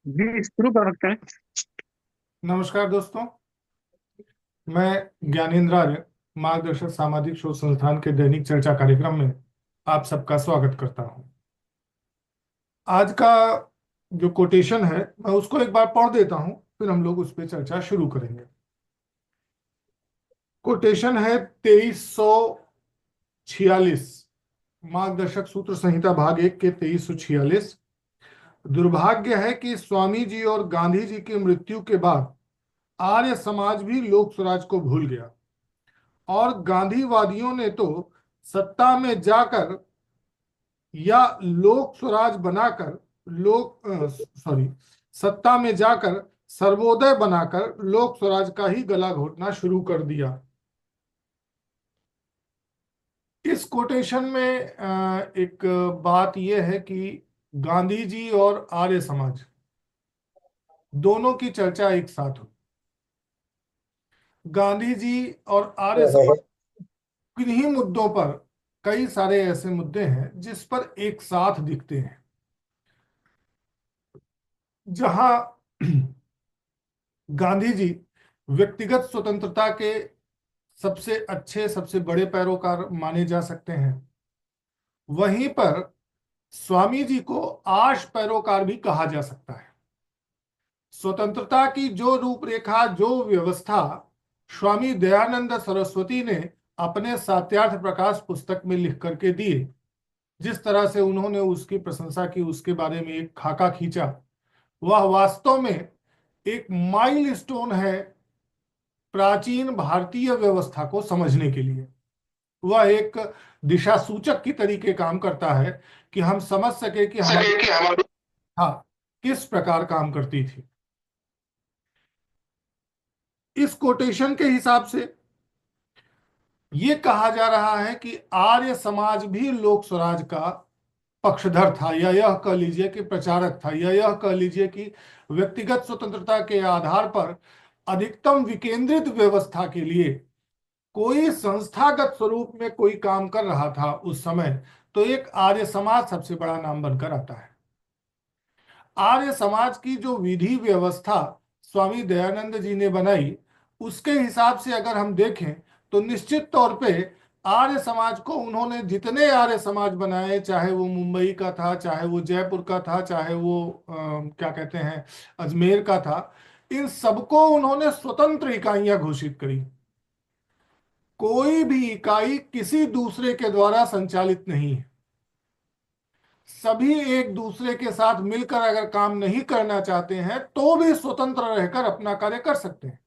जी शुरू कर सकते हैं। नमस्कार दोस्तों। मैं ज्ञानेंद्र आर्य, मार्गदर्शक सामाजिक शोध संस्थान के दैनिक चर्चा कार्यक्रम में आप सबका स्वागत करता हूं। आज का जो कोटेशन है मैं उसको एक बार पढ़ देता हूं, फिर हम लोग उस पर चर्चा शुरू करेंगे। कोटेशन है 2346, मार्गदर्शक सूत्र संहिता भाग 1 के 2346। दुर्भाग्य है कि स्वामी जी और गांधी जी की मृत्यु के बाद आर्य समाज भी लोक स्वराज को भूल गया और गांधीवादियों ने तो सत्ता में जाकर या लोक स्वराज बनाकर लोक सॉरी सत्ता में जाकर सर्वोदय बनाकर लोक स्वराज का ही गला घोटना शुरू कर दिया। इस कोटेशन में एक बात यह है कि गांधी जी और आर्य समाज दोनों की चर्चा एक साथ हो। गांधी जी और आर्य समाज किन्हीं मुद्दों पर, कई सारे ऐसे मुद्दे हैं जिस पर एक साथ दिखते हैं। जहां गांधी जी व्यक्तिगत स्वतंत्रता के सबसे अच्छे, सबसे बड़े पैरोकार माने जा सकते हैं, वहीं पर स्वामी जी को आश पैरोकार भी कहा जा सकता है। स्वतंत्रता की जो रूपरेखा, जो व्यवस्था स्वामी दयानंद सरस्वती ने अपने सात्यार्थ प्रकाश पुस्तक में लिख करके दिए, जिस तरह से उन्होंने उसकी प्रशंसा की, उसके बारे में एक खाका खींचा, वह वास्तव में एक माइलस्टोन है प्राचीन भारतीय व्यवस्था को समझने के लिए। वह एक दिशा सूचक की तरीके काम करता है कि हम समझ सके कि हमारी हाँ किस प्रकार काम करती थी। इस कोटेशन के हिसाब से ये कहा जा रहा है कि आर्य समाज भी लोक स्वराज का पक्षधर था, या यह कह लीजिए कि प्रचारक था, या यह कह लीजिए कि व्यक्तिगत स्वतंत्रता के आधार पर अधिकतम विकेंद्रित व्यवस्था के लिए कोई संस्थागत स्वरूप में कोई काम कर रहा था उस समय, तो एक आर्य समाज सबसे बड़ा नाम बनकर आता है। आर्य समाज की जो विधि व्यवस्था स्वामी दयानंद जी ने बनाई, उसके हिसाब से अगर हम देखें तो निश्चित तौर पे आर्य समाज को उन्होंने जितने आर्य समाज बनाए, चाहे वो मुंबई का था, चाहे वो जयपुर का था, चाहे वो क्या कहते हैं अजमेर का था, इन सबको उन्होंने स्वतंत्र इकाइयां घोषित करी। कोई भी इकाई किसी दूसरे के द्वारा संचालित नहीं है। सभी एक दूसरे के साथ मिलकर अगर काम नहीं करना चाहते हैं तो भी स्वतंत्र रहकर अपना कार्य कर सकते हैं।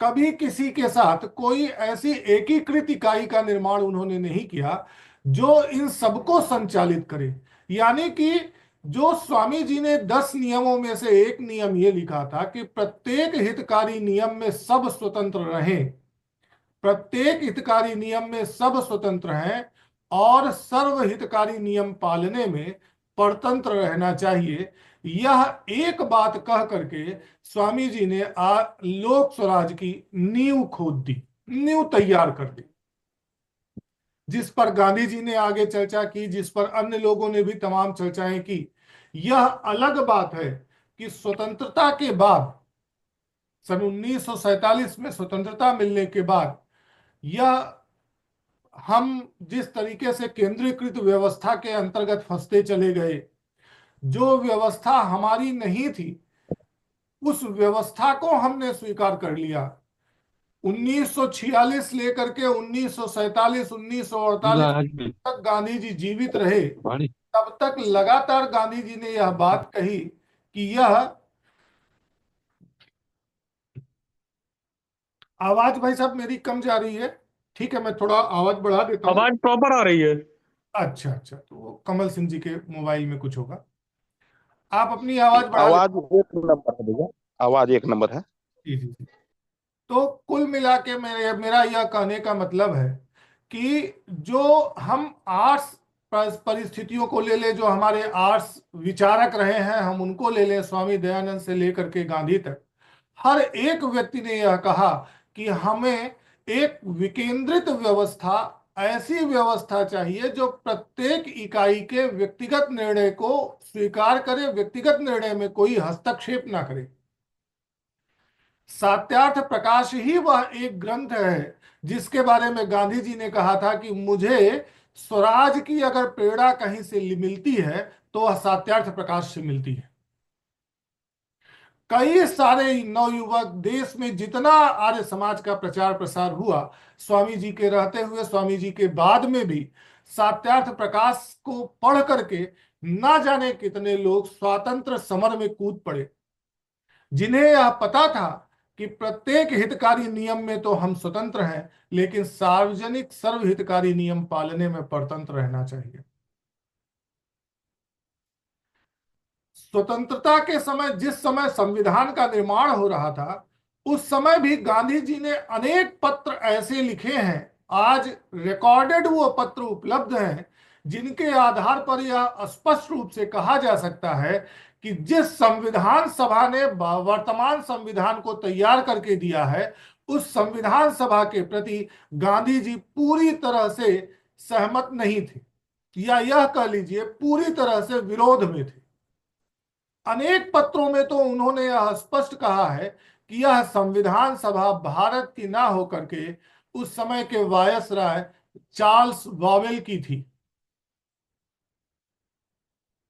कभी किसी के साथ कोई ऐसी एकीकृत इकाई का निर्माण उन्होंने नहीं किया जो इन सबको संचालित करे। यानी कि जो स्वामी जी ने 10 नियमों में से एक नियम ये लिखा था कि प्रत्येक हितकारी नियम में सब स्वतंत्र रहें, प्रत्येक हितकारी नियम में सब स्वतंत्र हैं और सर्वहितकारी नियम पालने में परतंत्र रहना चाहिए, यह एक बात कह करके स्वामी जी ने लोक स्वराज की नींव खोद दी, नींव तैयार कर दी, जिस पर गांधी जी ने आगे चर्चा की, जिस पर अन्य लोगों ने भी तमाम चर्चाएं की। यह अलग बात है कि स्वतंत्रता के बाद, सन 1947 में स्वतंत्रता मिलने के बाद, यह हम जिस तरीके से केंद्रीकृत व्यवस्था के अंतर्गत फंसते चले गए, जो व्यवस्था हमारी नहीं थी उस व्यवस्था को हमने स्वीकार कर लिया। 1946 लेकर के 1947, 1948 तक गांधी जी जीवित रहे, तब तक लगातार गांधी जी ने यह बात कही कि यह आवाज, भाई साहब मेरी कम जा रही है? ठीक है, मैं थोड़ा आवाज बढ़ा देता हूँ। आवाज प्रॉपर आ रही है। अच्छा अच्छा, तो वो कमल सिंह जी के मोबाइल में कुछ होगा। आप अपनी आवाज बढ़ा ले। आवाज एक नंबर है भैया। आवाज एक नंबर है। जी जी जी। तो कुल मिला के मेरा यह कहने का मतलब है कि जो हम आर्ट्स परिस्थितियों को ले ले, जो हमारे आर्ट्स विचारक रहे हैं हम उनको ले लें, स्वामी दयानंद से लेकर के गांधी तक, हर एक व्यक्ति ने यह कहा कि हमें एक विकेंद्रित व्यवस्था ऐसी व्यवस्था चाहिए जो प्रत्येक इकाई के व्यक्तिगत निर्णय को स्वीकार करे, व्यक्तिगत निर्णय में कोई हस्तक्षेप ना करे। सात्यार्थ प्रकाश ही वह एक ग्रंथ है जिसके बारे में गांधी जी ने कहा था कि मुझे स्वराज की अगर प्रेरणा कहीं से मिलती है तो वह सात्यार्थ प्रकाश से मिलती है। कई सारे नवयुवक, देश में जितना आर्य समाज का प्रचार प्रसार हुआ, स्वामी जी के रहते हुए, स्वामी जी के बाद में भी सात्यार्थ प्रकाश को पढ़ करके ना जाने कितने लोग स्वातंत्र समर में कूद पड़े, जिन्हें यह पता था कि प्रत्येक हितकारी नियम में तो हम स्वतंत्र हैं, लेकिन सार्वजनिक सर्वहितकारी नियम पालने में परतंत्र रहना चाहिए। स्वतंत्रता के समय, जिस समय संविधान का निर्माण हो रहा था, उस समय भी गांधी जी ने अनेक पत्र ऐसे लिखे हैं, आज रिकॉर्डेड वो पत्र उपलब्ध हैं, जिनके आधार पर यह स्पष्ट रूप से कहा जा सकता है कि जिस संविधान सभा ने वर्तमान संविधान को तैयार करके दिया है, उस संविधान सभा के प्रति गांधी जी पूरी तरह से सहमत नहीं थे, या यह कह लीजिए पूरी तरह से विरोध में थे। अनेक पत्रों में तो उन्होंने यह स्पष्ट कहा है कि यह संविधान सभा भारत की ना होकर के उस समय के वायसराय चार्ल्स वावेल की थी।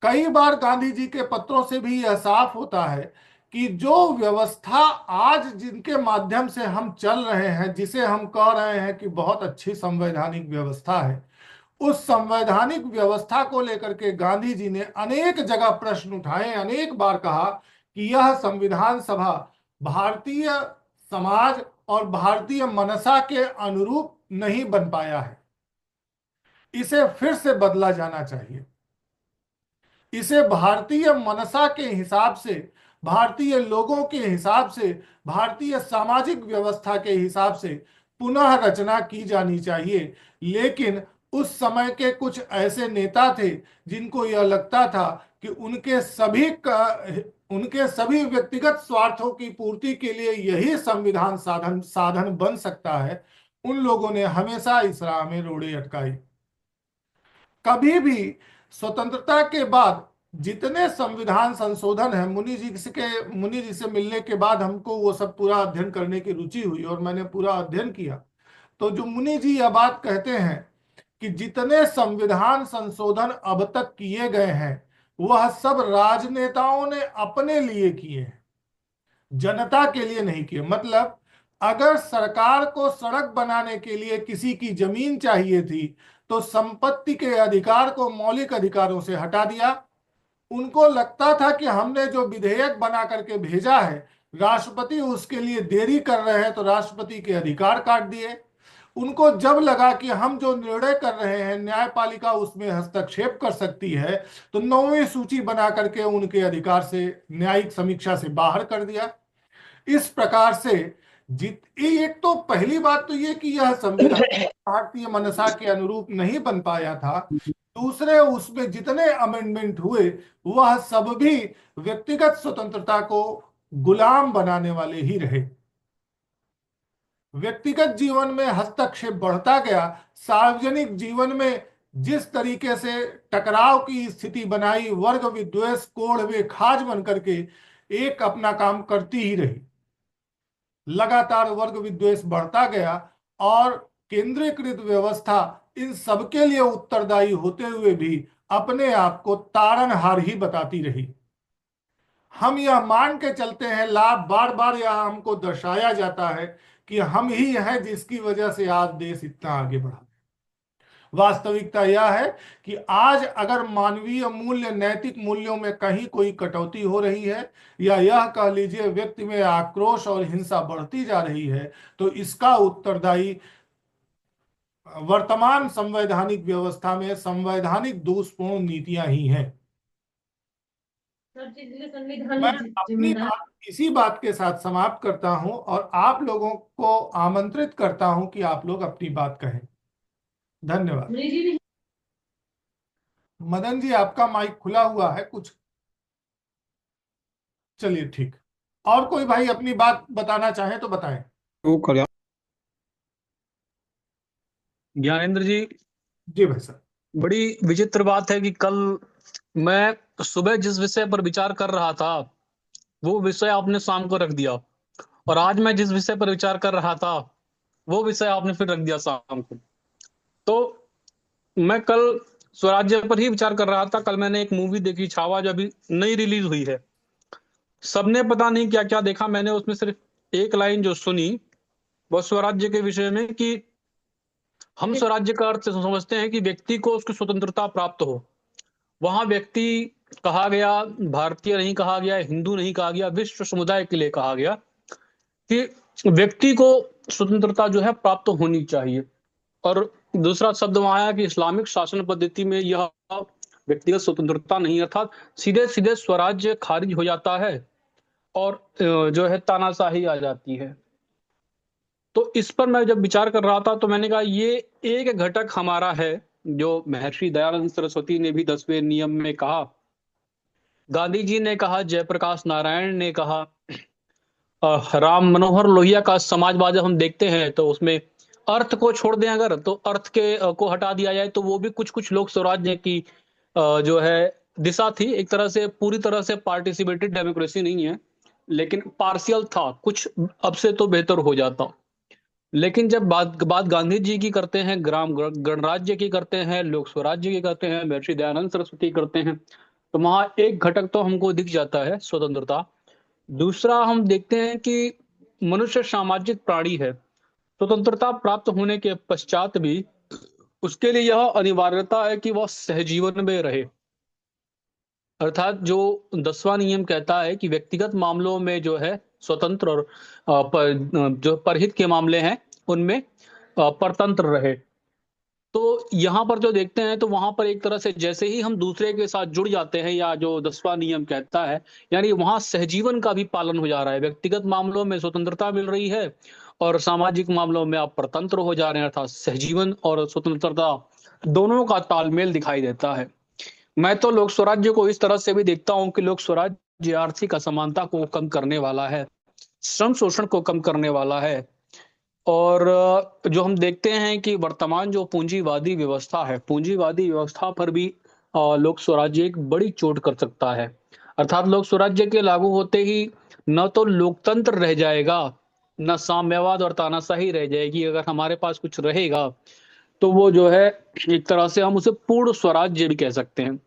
कई बार गांधी जी के पत्रों से भी यह साफ होता है कि जो व्यवस्था आज जिनके माध्यम से हम चल रहे हैं, जिसे हम कह रहे हैं कि बहुत अच्छी संवैधानिक व्यवस्था है, उस संवैधानिक व्यवस्था को लेकर के गांधी जी ने अनेक जगह प्रश्न उठाए, अनेक बार कहा कि यह संविधान सभा भारतीय समाज और भारतीय मनसा के अनुरूप नहीं बन पाया है, इसे फिर से बदला जाना चाहिए, इसे भारतीय मनसा के हिसाब से, भारतीय लोगों के हिसाब से, भारतीय सामाजिक व्यवस्था के हिसाब से पुनः रचना की जानी चाहिए। लेकिन उस समय के कुछ ऐसे नेता थे जिनको यह लगता था कि उनके सभी व्यक्तिगत स्वार्थों की पूर्ति के लिए यही संविधान साधन बन सकता है। उन लोगों ने हमेशा इस राह में रोड़े अटकाई। कभी भी स्वतंत्रता के बाद जितने संविधान संशोधन है, मुनि जी से मिलने के बाद हमको वो सब पूरा अध्ययन करने की रुचि हुई और मैंने पूरा अध्ययन किया। तो जो मुनि जी यह बात कहते हैं कि जितने संविधान संशोधन अब तक किए गए हैं वह सब राजनेताओं ने अपने लिए किए हैं, जनता के लिए नहीं किए। मतलब अगर सरकार को सड़क बनाने के लिए किसी की जमीन चाहिए थी तो संपत्ति के अधिकार को मौलिक अधिकारों से हटा दिया। उनको लगता था कि हमने जो विधेयक बना करके भेजा है, राष्ट्रपति उसके लिए देरी कर रहे हैं, तो राष्ट्रपति के अधिकार काट दिए। उनको जब लगा कि हम जो निर्णय कर रहे हैं न्यायपालिका उसमें हस्तक्षेप कर सकती है, तो 9वीं सूची बना करके उनके अधिकार से, न्यायिक समीक्षा से बाहर कर दिया। इस प्रकार से एक तो पहली बात तो ये कि यह संविधान भारतीय मनसा के अनुरूप नहीं बन पाया था। दूसरे, उसमें जितने अमेंडमेंट हुए वह सब भी व्यक्तिगत स्वतंत्रता को गुलाम बनाने वाले ही रहे। व्यक्तिगत जीवन में हस्तक्षेप बढ़ता गया, सार्वजनिक जीवन में जिस तरीके से टकराव की स्थिति बनाई, वर्ग विद्वेष कोढ़ में खाज बन करके एक अपना काम करती ही रही। लगातार वर्ग विद्वेष बढ़ता गया और केंद्रीकृत व्यवस्था इन सबके लिए उत्तरदायी होते हुए भी अपने आप को तारनहार ही बताती रही। हम यह मान के चलते हैं, लाभ बार बार यह हमको दर्शाया जाता है कि हम ही हैं जिसकी वजह से आज देश इतना आगे बढ़ा। वास्तविकता यह है कि आज अगर मानवीय मूल्य, नैतिक मूल्यों में कहीं कोई कटौती हो रही है, या यह कह लीजिए व्यक्ति में आक्रोश और हिंसा बढ़ती जा रही है, तो इसका उत्तरदायी वर्तमान संवैधानिक व्यवस्था में संवैधानिक दोषपूर्ण नीतियां ही हैं। मैं अपनी बात इसी बात के साथ समाप्त करता हूं और आप लोगों को आमंत्रित करता हूं कि आप लोग अपनी बात कहें। धन्यवाद। मदन जी, आपका माइक खुला हुआ है कुछ? चलिए ठीक। और कोई भाई अपनी बात बताना चाहे तो बताएं। वो कर ज्ञानेंद्र जी, जी भाई साहब। बड़ी विचित्र बात है कि कल मैं सुबह जिस विषय पर विचार कर रहा था वो विषय आपने शाम को रख दिया, और आज मैं जिस विषय पर विचार कर रहा था वो विषय आपने फिर रख दिया शाम को। तो मैं कल स्वराज्य पर ही विचार कर रहा था। कल मैंने एक मूवी देखी, छावा, जो अभी नई रिलीज हुई है। सबने पता नहीं क्या क्या देखा, मैंने उसमें सिर्फ एक लाइन जो सुनी वो स्वराज्य के विषय में कि हम स्वराज्य का अर्थ समझते हैं कि व्यक्ति को उसकी स्वतंत्रता प्राप्त हो। वहां व्यक्ति कहा गया, भारतीय नहीं कहा गया, हिंदू नहीं कहा गया, विश्व समुदाय के लिए कहा गया कि व्यक्ति को स्वतंत्रता जो है प्राप्त होनी चाहिए। और दूसरा शब्द वहां आया कि इस्लामिक शासन पद्धति में यह व्यक्तिगत स्वतंत्रता नहीं, अर्थात सीधे सीधे स्वराज्य खारिज हो जाता है और जो है तानाशाही आ जाती है। तो इस पर मैं जब विचार कर रहा था तो मैंने कहा ये एक घटक हमारा है जो महर्षि दयानंद सरस्वती ने भी 10वें नियम में कहा, गांधी जी ने कहा, जयप्रकाश नारायण ने कहा, राम मनोहर लोहिया का समाजवाद जब हम देखते हैं तो उसमें अर्थ को छोड़ दें अगर, तो अर्थ के को हटा दिया जाए तो वो भी कुछ कुछ लोग स्वराज्य की जो है दिशा थी। एक तरह से पूरी तरह से पार्टिसिपेटेड डेमोक्रेसी नहीं है, लेकिन पार्शियल था कुछ। अब से तो बेहतर हो जाता। लेकिन जब बात बात गांधी जी की करते हैं, ग्राम गणराज्य की करते हैं, लोक स्वराज्य की करते हैं, महर्षि दयानंद सरस्वती करते हैं, तो वहां एक घटक तो हमको दिख जाता है, स्वतंत्रता। दूसरा हम देखते हैं कि मनुष्य सामाजिक प्राणी है। स्वतंत्रता प्राप्त होने के पश्चात भी उसके लिए यह अनिवार्यता है कि वह सहजीवन में रहे। अर्थात जो 10वां नियम कहता है कि व्यक्तिगत मामलों में जो है स्वतंत्र, और जो परहित के मामले हैं उनमें परतंत्र रहे। तो यहाँ पर जो देखते हैं तो वहां पर एक तरह से जैसे ही हम दूसरे के साथ जुड़ जाते हैं, या जो 10वां नियम कहता है, यानी वहां सहजीवन का भी पालन हो जा रहा है। व्यक्तिगत मामलों में स्वतंत्रता मिल रही है और सामाजिक मामलों में आप परतंत्र हो जा रहे हैं, अर्थात सहजीवन और स्वतंत्रता दोनों का तालमेल दिखाई देता है। मैं तो लोक स्वराज्य को इस तरह से भी देखता हूं कि लोक स्वराज्य आर्थिक असमानता को कम करने वाला है, श्रम शोषण को कम करने वाला है। और जो हम देखते हैं कि वर्तमान जो पूंजीवादी व्यवस्था है, पूंजीवादी व्यवस्था पर भी लोक स्वराज्य एक बड़ी चोट कर सकता है। अर्थात लोक स्वराज्य के लागू होते ही न तो लोकतंत्र रह जाएगा, न साम्यवाद और तानाशाही रह जाएगी। अगर हमारे पास कुछ रहेगा तो वो जो है एक तरह से हम उसे पूर्ण स्वराज्य भी कह सकते हैं।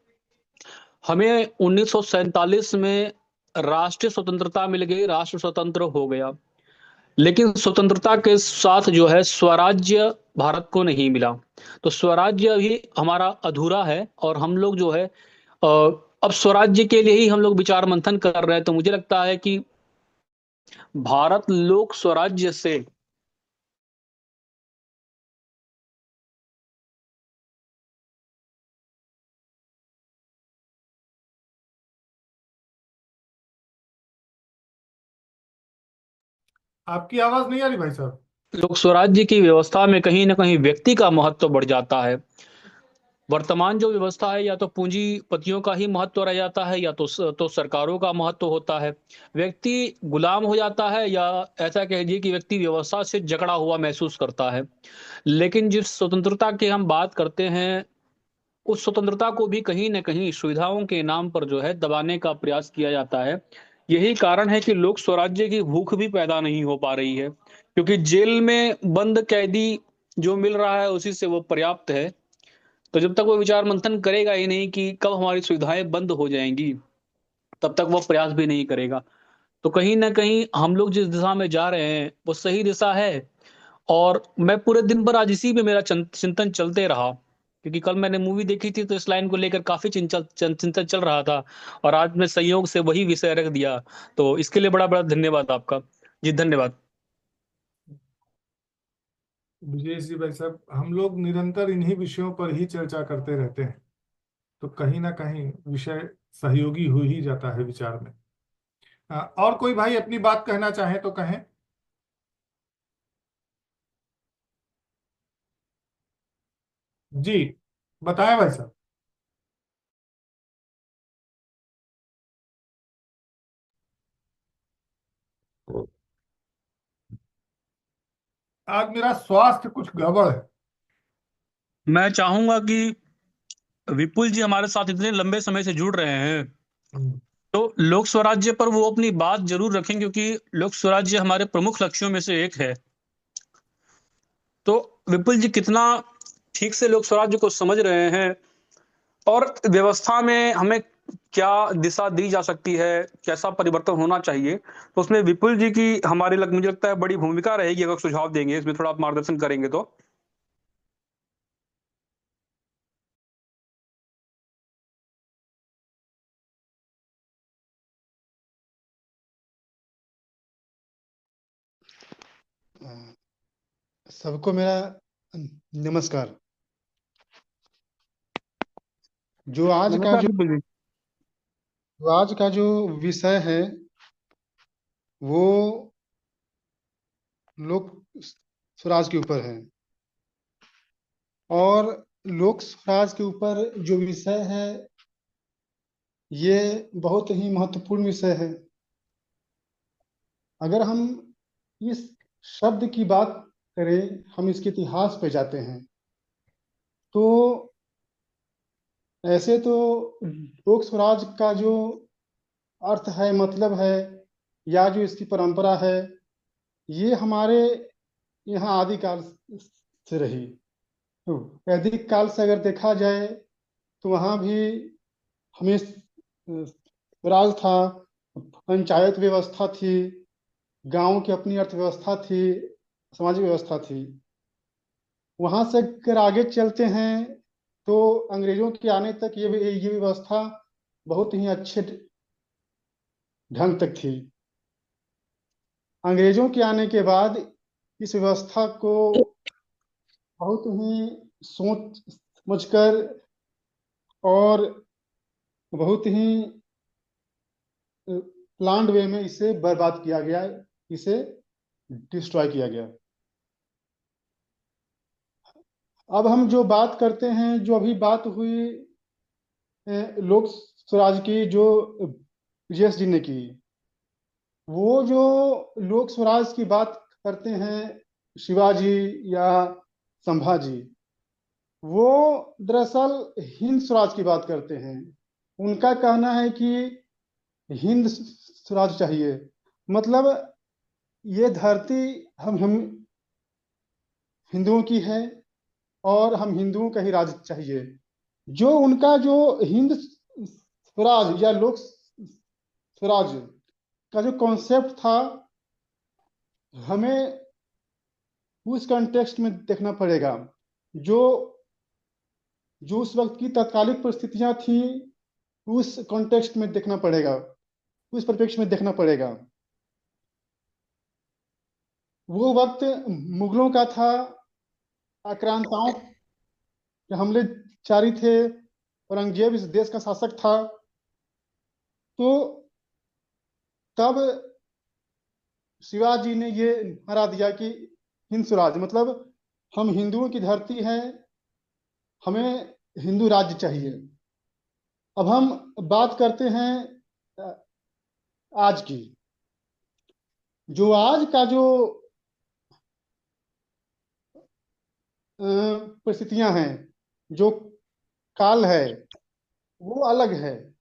हमें 1947 में राष्ट्रीय स्वतंत्रता मिल गई, राष्ट्र स्वतंत्र हो गया, लेकिन स्वतंत्रता के साथ जो है स्वराज्य भारत को नहीं मिला। तो स्वराज्य भी हमारा अधूरा है, और हम लोग जो है अब स्वराज्य के लिए ही हम लोग विचार मंथन कर रहे हैं। तो मुझे लगता है कि भारत लोक स्वराज्य से आपकी आवाज नहीं आ रही भाई साहब। लोक स्वराज्य की व्यवस्था में कहीं ना कहीं व्यक्ति का महत्व बढ़ जाता है। वर्तमान जो व्यवस्था है, या तो पूंजीपतियों का ही महत्व रह जाता है, या तो सरकारों का महत्व होता है। व्यक्ति गुलाम हो जाता है, या ऐसा कह लीजिए कि व्यक्ति व्यवस्था से जकड़ा हुआ महसूस करता है। लेकिन जिस स्वतंत्रता की हम बात करते हैं, उस स्वतंत्रता को भी कहीं ना कहीं सुविधाओं के नाम पर जो है दबाने का प्रयास किया जाता है। यही कारण है कि लोक स्वराज्य की भूख भी पैदा नहीं हो पा रही है, क्योंकि जेल में बंद कैदी जो मिल रहा है उसी से वो पर्याप्त है। तो जब तक वो विचार मंथन करेगा ही नहीं कि कब हमारी सुविधाएं बंद हो जाएंगी, तब तक वो प्रयास भी नहीं करेगा। तो कहीं ना कहीं हम लोग जिस दिशा में जा रहे हैं वो सही दिशा है। और मैं पूरे दिन भर आज इसी पे मेरा चिंतन चलते रहा, क्योंकि कल मैंने मूवी देखी थी तो इस लाइन को लेकर काफी चिंतन चल रहा था, और आज मैं संयोग से वही विषय रख दिया। तो इसके लिए बड़ा बड़ा धन्यवाद आपका। जी धन्यवाद। विजय जी भाई साहब, हम लोग निरंतर इन्हीं विषयों पर ही चर्चा करते रहते हैं, तो कहीं ना कहीं विषय सहयोगी हो ही जाता है विचार में। और कोई भाई अपनी बात कहना चाहे तो कहें। जी बताएं भाई साहब। आज मेरा स्वास्थ्य कुछ गड़बड़ है। मैं चाहूंगा कि विपुल जी हमारे साथ इतने लंबे समय से जुड़ रहे हैं, तो लोक स्वराज्य पर वो अपनी बात जरूर रखें, क्योंकि लोक स्वराज्य हमारे प्रमुख लक्ष्यों में से एक है। तो विपुल जी कितना ठीक से लोक स्वराज्य को समझ रहे हैं, और व्यवस्था में हमें क्या दिशा दी जा सकती है, कैसा परिवर्तन होना चाहिए, तो उसमें विपुल जी की मुझे लगता है बड़ी भूमिका रहेगी। अगर सुझाव देंगे, इसमें थोड़ा आप मार्गदर्शन करेंगे तो। सबको मेरा नमस्कार। जो आज का नमस्कार जो विपुल जी। जो आज का जो विषय है वो लोक स्वराज के ऊपर है। और लोक स्वराज के ऊपर जो विषय है ये बहुत ही महत्वपूर्ण विषय है। अगर हम इस शब्द की बात करें, हम इसके इतिहास पे जाते हैं, तो ऐसे तो लोक स्वराज का जो अर्थ है, मतलब है, या जो इसकी परंपरा है, ये हमारे यहाँ आदिकाल से रही। तो वैदिक काल से अगर देखा जाए तो वहाँ भी हमें राज था, पंचायत व्यवस्था थी, गांव की अपनी अर्थव्यवस्था थी, सामाजिक व्यवस्था थी। वहां से अगर आगे चलते हैं तो अंग्रेजों के आने तक ये व्यवस्था बहुत ही अच्छे ढंग तक थी। अंग्रेजों के आने के बाद इस व्यवस्था को बहुत ही सोच समझकर और बहुत ही प्लान्ड वे में इसे बर्बाद किया गया, इसे डिस्ट्रॉय किया गया। अब हम जो बात करते हैं, जो अभी बात हुई लोक स्वराज की, जो जेएस जी ने की, वो जो लोक स्वराज की बात करते हैं शिवाजी या संभाजी, वो दरअसल हिंद स्वराज की बात करते हैं। उनका कहना है कि हिंद स्वराज चाहिए, मतलब ये धरती हम हिंदुओं की है और हम हिंदुओं का ही राज चाहिए। जो उनका जो हिंद स्वराज या लोक स्वराज का जो कॉन्सेप्ट था, हमें उस कॉन्टेक्स्ट में देखना पड़ेगा। जो जो उस वक्त की तत्कालिक परिस्थितियां थी, उस कॉन्टेक्स्ट में देखना पड़ेगा, उस परिप्रेक्ष्य में देखना पड़ेगा। वो वक्त मुगलों का था, आक्रांताओं के हमले जारी थे, औरंगजेब इस देश का शासक था। तो तब शिवाजी ने ये नारा दिया कि हिंद स्वराज, मतलब हम हिंदुओं की धरती है, हमें हिंदू राज्य चाहिए। अब हम बात करते हैं आज की। जो आज का जो परिस्थितियां हैं, जो काल है, वो अलग है।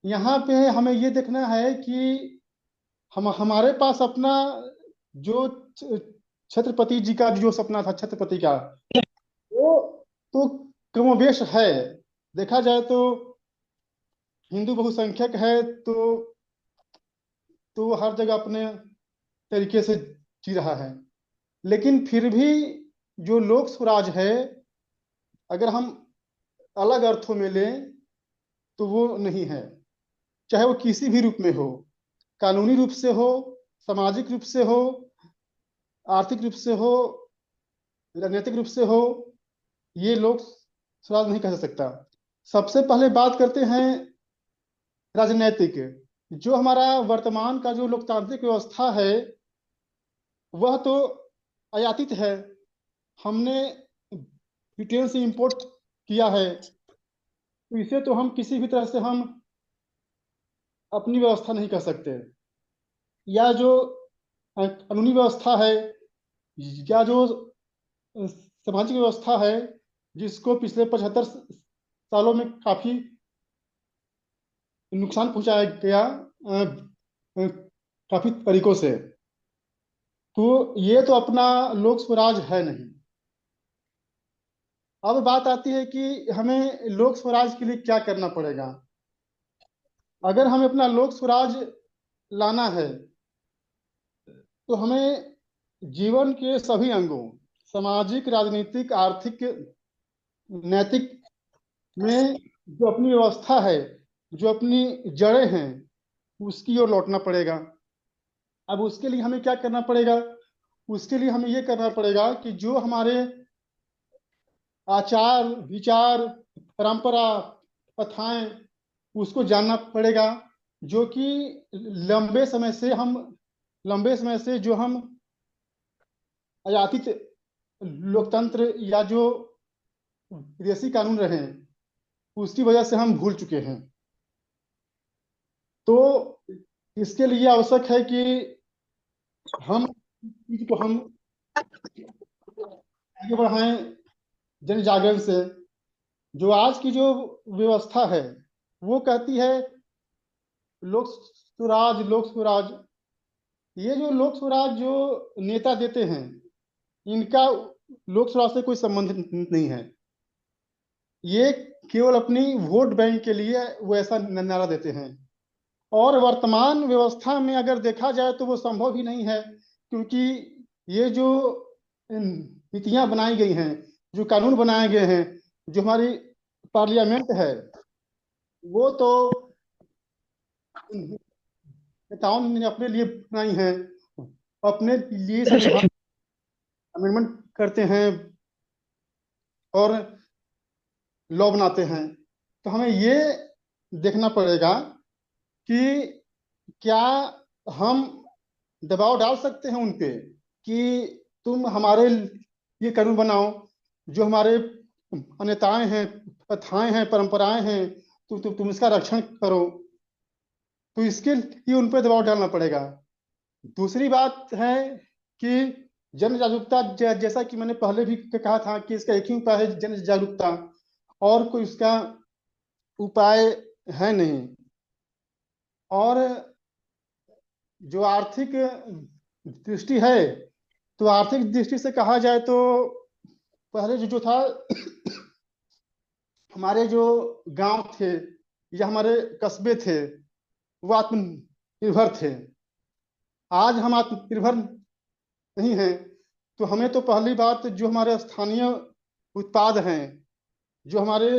यहाँ पे हमें ये देखना है कि हमारे पास अपना जो छत्रपति जी का जो सपना था, छत्रपति का, वो तो कमोबेश है। देखा जाए तो हिंदू बहुसंख्यक है, तो हर जगह अपने तरीके से जी रहा है। लेकिन फिर भी जो लोक स्वराज है, अगर हम अलग अर्थों में लें तो वो नहीं है। चाहे वो किसी भी रूप में हो, कानूनी रूप से हो, सामाजिक रूप से हो, आर्थिक रूप से हो, राजनीतिक रूप से हो, ये लोक स्वराज नहीं कह सकता। सबसे पहले बात करते हैं राजनीतिक। जो हमारा वर्तमान का जो लोकतांत्रिक व्यवस्था है, वह तो आयातित है। हमने ब्रिटेन से इंपोर्ट किया है, तो इसे तो हम किसी भी तरह से हम अपनी व्यवस्था नहीं कर सकते। या जो कानूनी व्यवस्था है, या जो सामाजिक व्यवस्था है, जिसको पिछले 75 सालों में काफी नुकसान पहुंचाया गया काफी तरीकों से। तो ये तो अपना लोक स्वराज है नहीं। अब बात आती है कि हमें लोक स्वराज के लिए क्या करना पड़ेगा। अगर हमें अपना लोक स्वराज लाना है तो हमें जीवन के सभी अंगों, सामाजिक, राजनीतिक, आर्थिक, नैतिक में जो अपनी व्यवस्था है, जो अपनी जड़ें हैं, उसकी ओर लौटना पड़ेगा। अब उसके लिए हमें क्या करना पड़ेगा? उसके लिए हमें ये करना पड़ेगा कि जो हमारे आचार, विचार, परंपरा, प्रथाएं, उसको जानना पड़ेगा। जो कि लंबे समय से जो हम आयातित लोकतंत्र या जो विदेशी कानून रहे हैं, उसकी वजह से हम भूल चुके हैं। तो इसके लिए आवश्यक है कि हम चीज को हम आगे बढ़ाएं जन जागरण से। जो आज की जो व्यवस्था है वो कहती है लोक स्वराज, लोक स्वराज। ये जो लोक स्वराज जो नेता देते हैं, इनका लोक स्वराज से कोई संबंध नहीं है। ये केवल अपनी वोट बैंक के लिए वो ऐसा नारा देते हैं। और वर्तमान व्यवस्था में अगर देखा जाए तो वो संभव ही नहीं है, क्योंकि ये जो नीतियां बनाई गई हैं, जो कानून बनाए गए हैं, जो हमारी पार्लियामेंट है, वो तो नेताओं ने अपने लिए बनाई हैं। अपने लिए संविधान अमेंडमेंट करते हैं और लॉ बनाते हैं। तो हमें ये देखना पड़ेगा कि क्या हम दबाव डाल सकते हैं उन पे कि तुम हमारे लिए कानून बनाओ, जो हमारे मान्यताएं हैं, प्रथाएं हैं, परंपराएं हैं, तुम इसका रक्षण करो। तो इसके लिए उन पे दबाव डालना पड़ेगा। दूसरी बात है कि जन जागरूकता, जैसा कि मैंने पहले भी कहा था कि इसका एक ही उपाय है, जन जागरूकता। और कोई इसका उपाय है नहीं। और जो आर्थिक दृष्टि है, तो आर्थिक दृष्टि से कहा जाए तो पहले जो जो था, हमारे जो गांव थे या हमारे कस्बे थे, वो आत्मनिर्भर थे। आज हम आत्मनिर्भर नहीं हैं। तो हमें तो पहली बात जो हमारे स्थानीय उत्पाद हैं, जो हमारे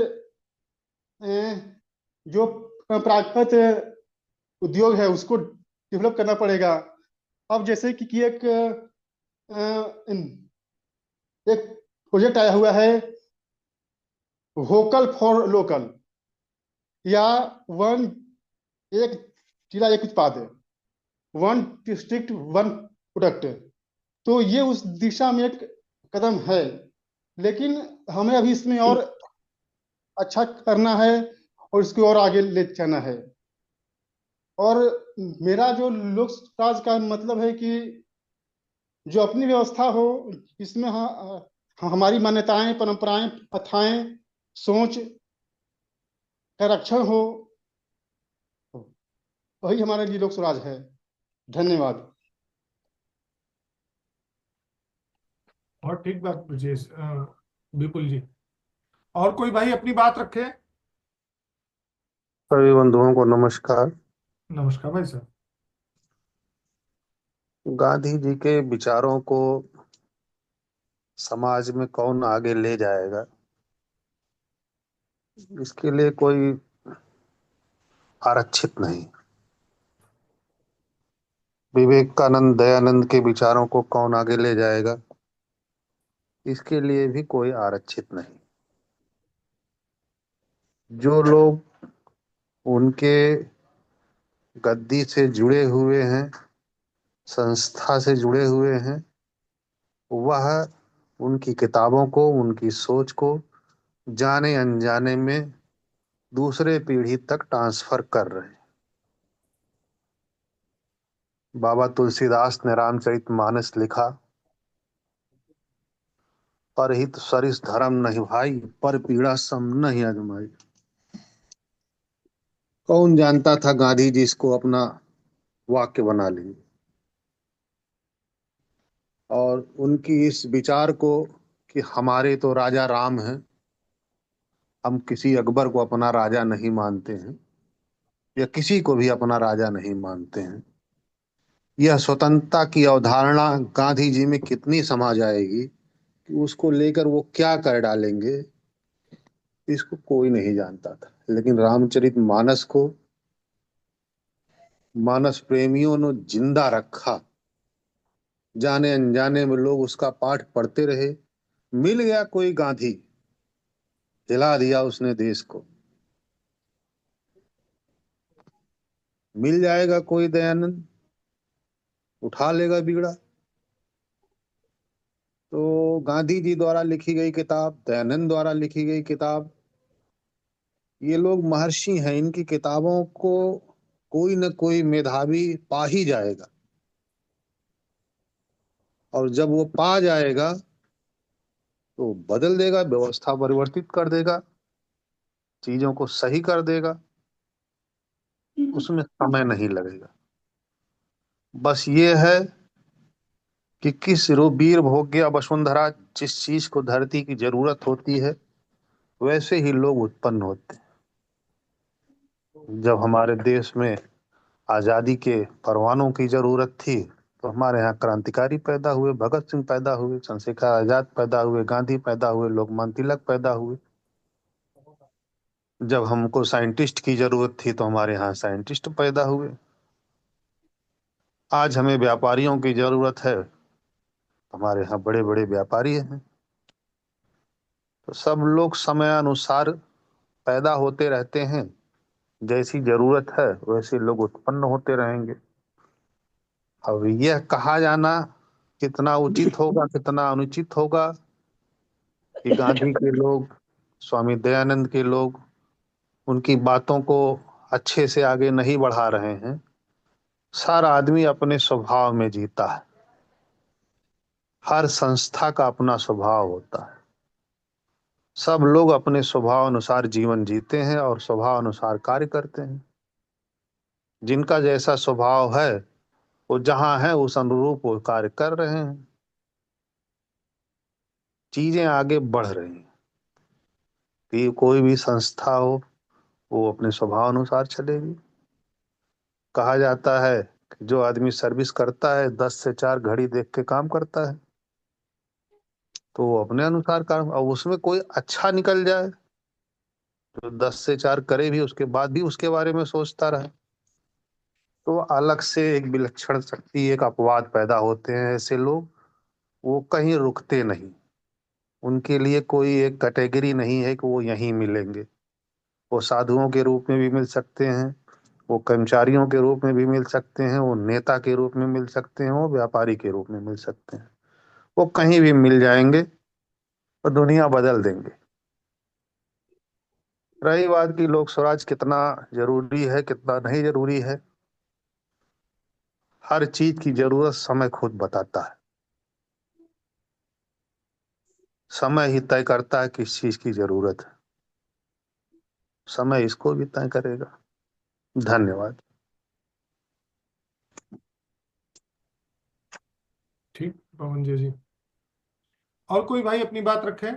जो प्राकृतिक उद्योग है, उसको डेवलप करना पड़ेगा। अब जैसे कि एक प्रोजेक्ट आया हुआ है, वोकल फॉर लोकल, या वन एक जिला एक उत्पाद, वन डिस्ट्रिक्ट वन प्रोडक्ट। तो ये उस दिशा में एक कदम है, लेकिन हमें अभी इसमें और अच्छा करना है और इसको और आगे ले जाना है। और मेरा जो लोक राज का मतलब है कि जो अपनी व्यवस्था हो, इसमें हमारी मान्यताएं, परंपराएं, प्रथाएं, सोच का रक्षण हो, वही हमारे लिए लोक स्वराज है। धन्यवाद। और ठीक बात ब्रजेश, विपुल जी। और कोई भाई अपनी बात रखे? सभी बंधुओं को नमस्कार। नमस्कार भाई साहब। गांधी जी के विचारों को समाज में कौन आगे ले जाएगा, इसके लिए कोई आरक्षित नहीं। विवेकानंद, दयानंद के विचारों को कौन आगे ले जाएगा, इसके लिए भी कोई आरक्षित नहीं। जो लोग उनके गद्दी से जुड़े हुए हैं, संस्था से जुड़े हुए हैं, वह उनकी किताबों को, उनकी सोच को जाने अनजाने में दूसरे पीढ़ी तक ट्रांसफर कर रहे हैं। बाबा तुलसीदास ने रामचरितमानस लिखा परहित सरिस धर्म नहीं भाई, पर पीड़ा सम नहीं अजमाई। कौन जानता था गांधी जी इसको अपना वाक्य बना लेंगे, और उनकी इस विचार को कि हमारे तो राजा राम हैं, हम किसी अकबर को अपना राजा नहीं मानते हैं, या किसी को भी अपना राजा नहीं मानते हैं। यह स्वतंत्रता की अवधारणा गांधी जी में कितनी समा जाएगी कि उसको लेकर वो क्या कर डालेंगे, इसको कोई नहीं जानता था। लेकिन रामचरित मानस को मानस प्रेमियों ने जिंदा रखा। जाने अनजाने में लोग उसका पाठ पढ़ते रहे। मिल गया कोई गांधी, हिला दिया उसने देश को। मिल जाएगा कोई दयानंद, उठा लेगा बिगड़ा। तो गांधी जी द्वारा लिखी गई किताब, दयानंद द्वारा लिखी गई किताब, ये लोग महर्षि हैं, इनकी किताबों को कोई न कोई मेधावी पा ही जाएगा। और जब वो पा जाएगा तो बदल देगा, व्यवस्था परिवर्तित कर देगा, चीजों को सही कर देगा। उसमें समय नहीं लगेगा। बस ये है कि किस वीर भोग्य वसुंधरा, जिस चीज को धरती की जरूरत होती है वैसे ही लोग उत्पन्न होते हैं। जब हमारे देश में आजादी के परवानों की जरूरत थी तो हमारे यहाँ क्रांतिकारी पैदा हुए, भगत सिंह पैदा हुए, चंद्रशेखर आजाद पैदा हुए, गांधी पैदा हुए, लोकमान्य तिलक पैदा हुए। जब हमको साइंटिस्ट की जरूरत थी तो हमारे यहाँ साइंटिस्ट पैदा हुए। आज हमें व्यापारियों की जरूरत है, हमारे यहाँ बड़े बड़े व्यापारी हैं। तो सब लोग समय अनुसार पैदा होते रहते हैं। जैसी जरूरत है वैसे लोग उत्पन्न होते रहेंगे। अब यह कहा जाना कितना उचित होगा कितना अनुचित होगा कि गांधी के लोग, स्वामी दयानंद के लोग उनकी बातों को अच्छे से आगे नहीं बढ़ा रहे हैं। सारा आदमी अपने स्वभाव में जीता है। हर संस्था का अपना स्वभाव होता है। सब लोग अपने स्वभाव अनुसार जीवन जीते हैं और स्वभाव अनुसार कार्य करते हैं। जिनका जैसा स्वभाव है वो जहां है उस अनुरूप वो कार्य कर रहे हैं। चीजें आगे बढ़ रही हैं। कि कोई भी संस्था हो वो अपने स्वभाव अनुसार चलेगी। कहा जाता है कि जो आदमी सर्विस करता है 10 से 4 घड़ी देख के काम करता है, तो वो अपने अनुसार काम, और उसमें कोई अच्छा निकल जाए तो 10 से 4 करे भी उसके बाद भी उसके बारे में सोचता रहे, तो अलग से एक विलक्षण शक्ति, एक अपवाद पैदा होते हैं ऐसे लोग। वो कहीं रुकते नहीं। उनके लिए कोई एक कैटेगरी नहीं है कि वो यहीं मिलेंगे। वो साधुओं के रूप में भी मिल सकते हैं, वो कर्मचारियों के रूप में भी मिल सकते हैं, वो नेता के रूप में मिल सकते हैं, वो व्यापारी के रूप में मिल सकते हैं। वो कहीं भी मिल जाएंगे और दुनिया बदल देंगे। रही बात की लोक स्वराज कितना जरूरी है कितना नहीं जरूरी है, हर चीज की जरूरत समय खुद बताता है। समय ही तय करता है किस चीज की जरूरत है। समय इसको भी तय करेगा। धन्यवाद। ठीक पवन जी। और कोई भाई अपनी बात रखे?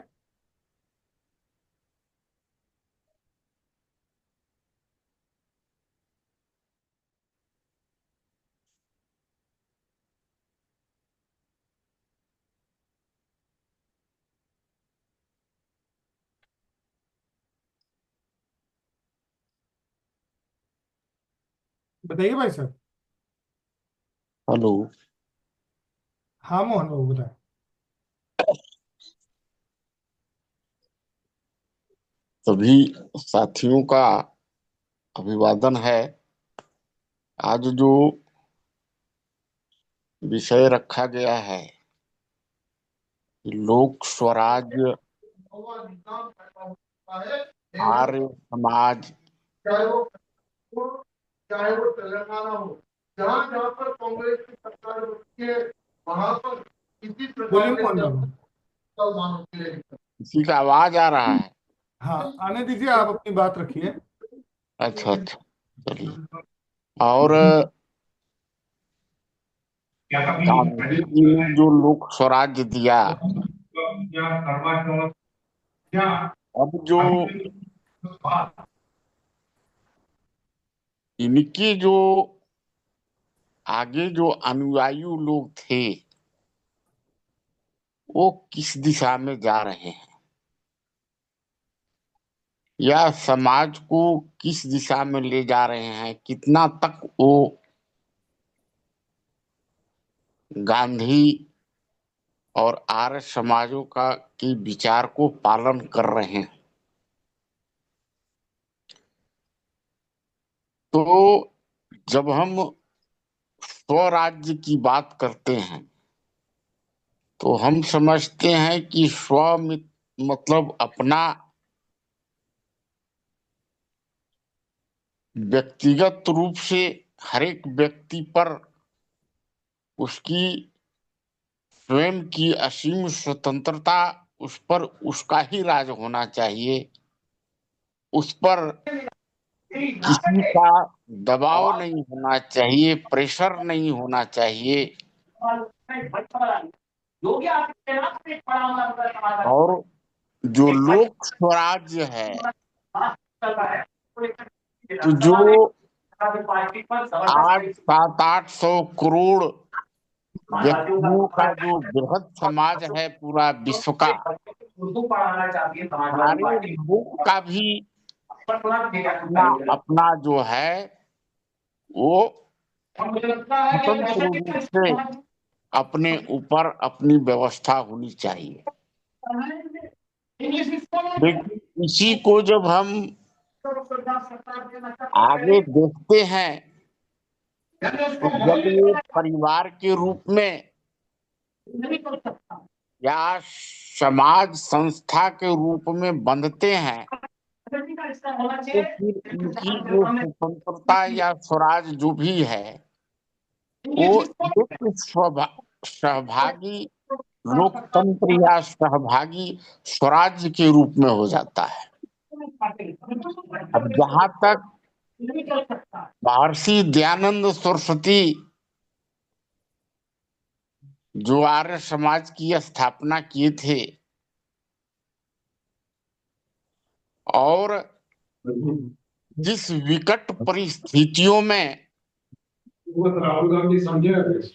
बताइए भाई साहब। हेलो। हाँ मोहन बाबू बताए। सभी साथियों का अभिवादन है। आज जो विषय रखा गया है कि लोक स्वराज आर्य समाज, चाहे वो हो, चाहे वो तेलंगाना हो, जहां जहां पर कांग्रेस की सरकार होती है वहां पर किसी प्रकार के किसी का आवाज आ रहा है। हाँ, आने दीजिए, आप अपनी बात रखिए। अच्छा अच्छा, चलिए। और गांधी जी ने जो लोक स्वराज्य दिया, अब जो इनके जो आगे जो अनुयायी लोग थे वो किस दिशा में जा रहे हैं, या समाज को किस दिशा में ले जा रहे हैं, कितना तक वो गांधी और आर्य समाजों का की विचार को पालन कर रहे हैं। तो जब हम स्वराज्य की बात करते हैं तो हम समझते हैं कि मतलब अपना व्यक्तिगत रूप से हर एक व्यक्ति पर उसकी स्वयं की असीम स्वतंत्रता, उस पर उसका ही राज होना चाहिए, उस पर किसी का दबाव नहीं होना चाहिए, प्रेशर नहीं होना चाहिए। और जो लोक स्वराज्य है, तो जो आज 700-800 करोड़ व्यक्तियों का जो बृहद समाज है पूरा विश्व का, सारे लोग का भी अपना अपना जो है वो स्वतंत्र रूप से अपने ऊपर अपनी व्यवस्था होनी चाहिए। लेकिन इसी को जब हम आगे देखते हैं तो जब ये परिवार के रूप में या समाज संस्था के रूप में बंधते हैं तो फिर इनकी जो स्वतंत्रता या स्वराज जो भी है वो एक सहभागी लोकतंत्र या सहभागी स्वराज्य के रूप में हो जाता है। अब जहां तक महर्षि दयानंद सरस्वती जो आर्य समाज की स्थापना किए थे और जिस विकट परिस्थितियों में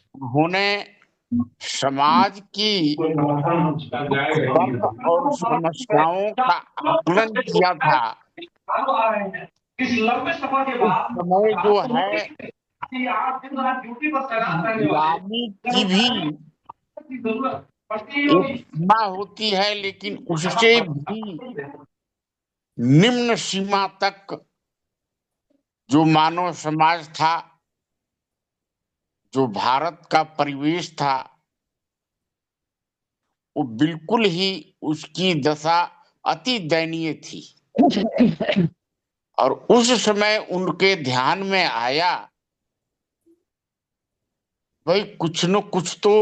उन्होंने समाज की दुख दर्द और समस्याओं का आकलन किया था, उस समय जो है गुलामी की भी एक सीमा होती है, लेकिन उससे भी निम्न सीमा तक जो मानव समाज था, जो भारत का परिवेश था, वो बिल्कुल ही उसकी दशा अति दयनीय थी। और उस समय उनके ध्यान में आया भाई कुछ न कुछ तो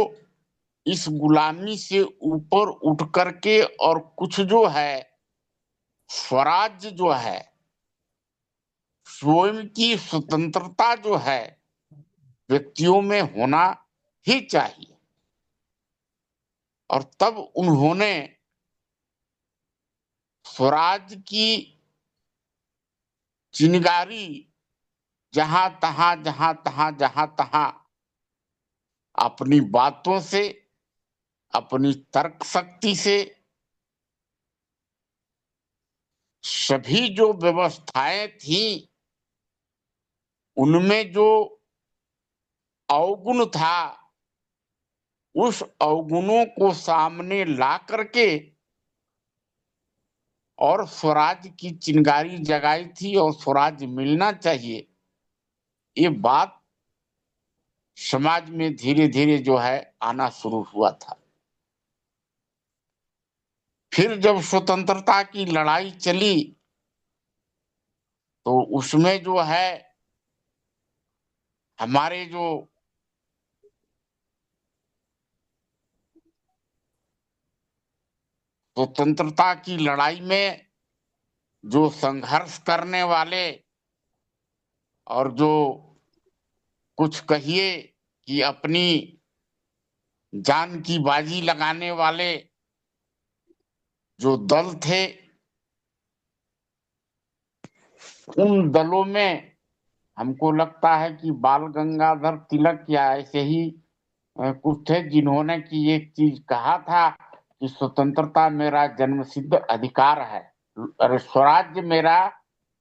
इस गुलामी से ऊपर उठ करके और कुछ जो है स्वराज्य जो है, स्वयं की स्वतंत्रता जो है व्यक्तियों में होना ही चाहिए। और तब उन्होंने स्वराज की चिंगारी जहां तहां अपनी बातों से, अपनी तर्क शक्ति से सभी जो व्यवस्थाएं थी उनमें जो अवगुण था उस अवगुणों को सामने ला करके और स्वराज की चिंगारी जगाई थी और स्वराज मिलना चाहिए। ये बात समाज में धीरे धीरे जो है आना शुरू हुआ था। फिर जब स्वतंत्रता की लड़ाई चली तो उसमें जो है हमारे जो स्वतंत्रता की लड़ाई में जो संघर्ष करने वाले और जो कुछ कहिए कि अपनी जान की बाजी लगाने वाले जो दल थे, उन दलों में हमको लगता है कि बाल गंगाधर तिलक या ऐसे ही कुछ थे जिन्होंने कि एक चीज कहा था कि स्वतंत्रता मेरा जन्मसिद्ध अधिकार है, अरे स्वराज्य मेरा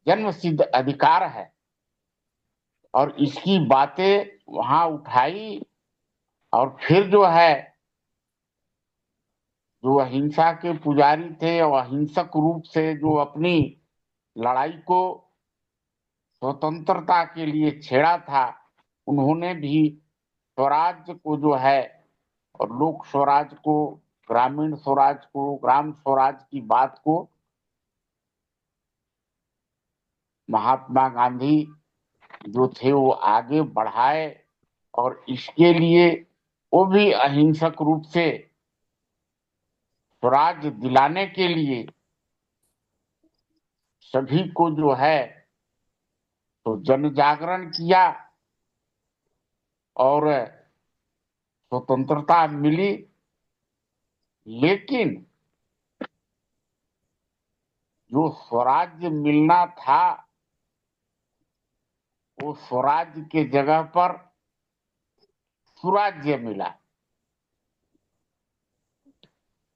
जन्मसिद्ध अधिकार है। और इसकी बातें वहां उठाई और फिर जो है जो अहिंसा के पुजारी थे और अहिंसक रूप से जो अपनी लड़ाई को स्वतंत्रता के लिए छेड़ा था, उन्होंने भी स्वराज्य को जो है और लोक स्वराज को, ग्रामीण स्वराज को, ग्राम स्वराज की बात को महात्मा गांधी जो थे वो आगे बढ़ाए और इसके लिए वो भी अहिंसक रूप से स्वराज दिलाने के लिए सभी को जो है तो जन जागरण किया और स्वतंत्रता मिली। लेकिन जो स्वराज्य मिलना था वो स्वराज्य के जगह पर सुराज्य मिला।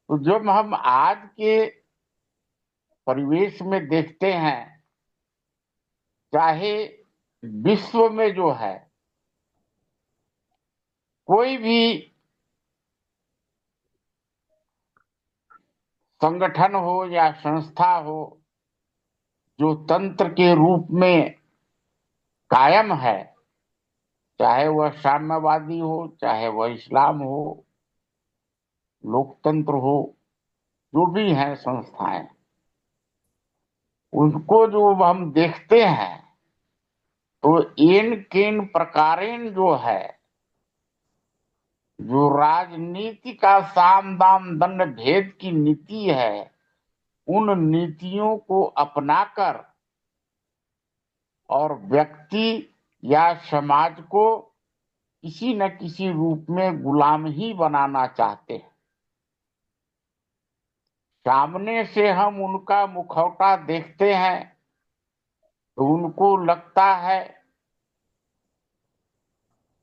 तो जब हम आज के परिवेश में देखते हैं, चाहे विश्व में जो है कोई भी संगठन हो या संस्था हो जो तंत्र के रूप में कायम है, चाहे वह साम्यवादी हो, चाहे वह इस्लाम हो, लोकतंत्र हो, जो भी है संस्थाएं, उनको जो हम देखते हैं तो इन किन प्रकारेण जो है जो राजनीति का साम दाम दंड भेद की नीति है, उन नीतियों को अपनाकर और व्यक्ति या समाज को किसी न किसी रूप में गुलाम ही बनाना चाहते हैं। सामने से हम उनका मुखौटा देखते हैं तो उनको लगता है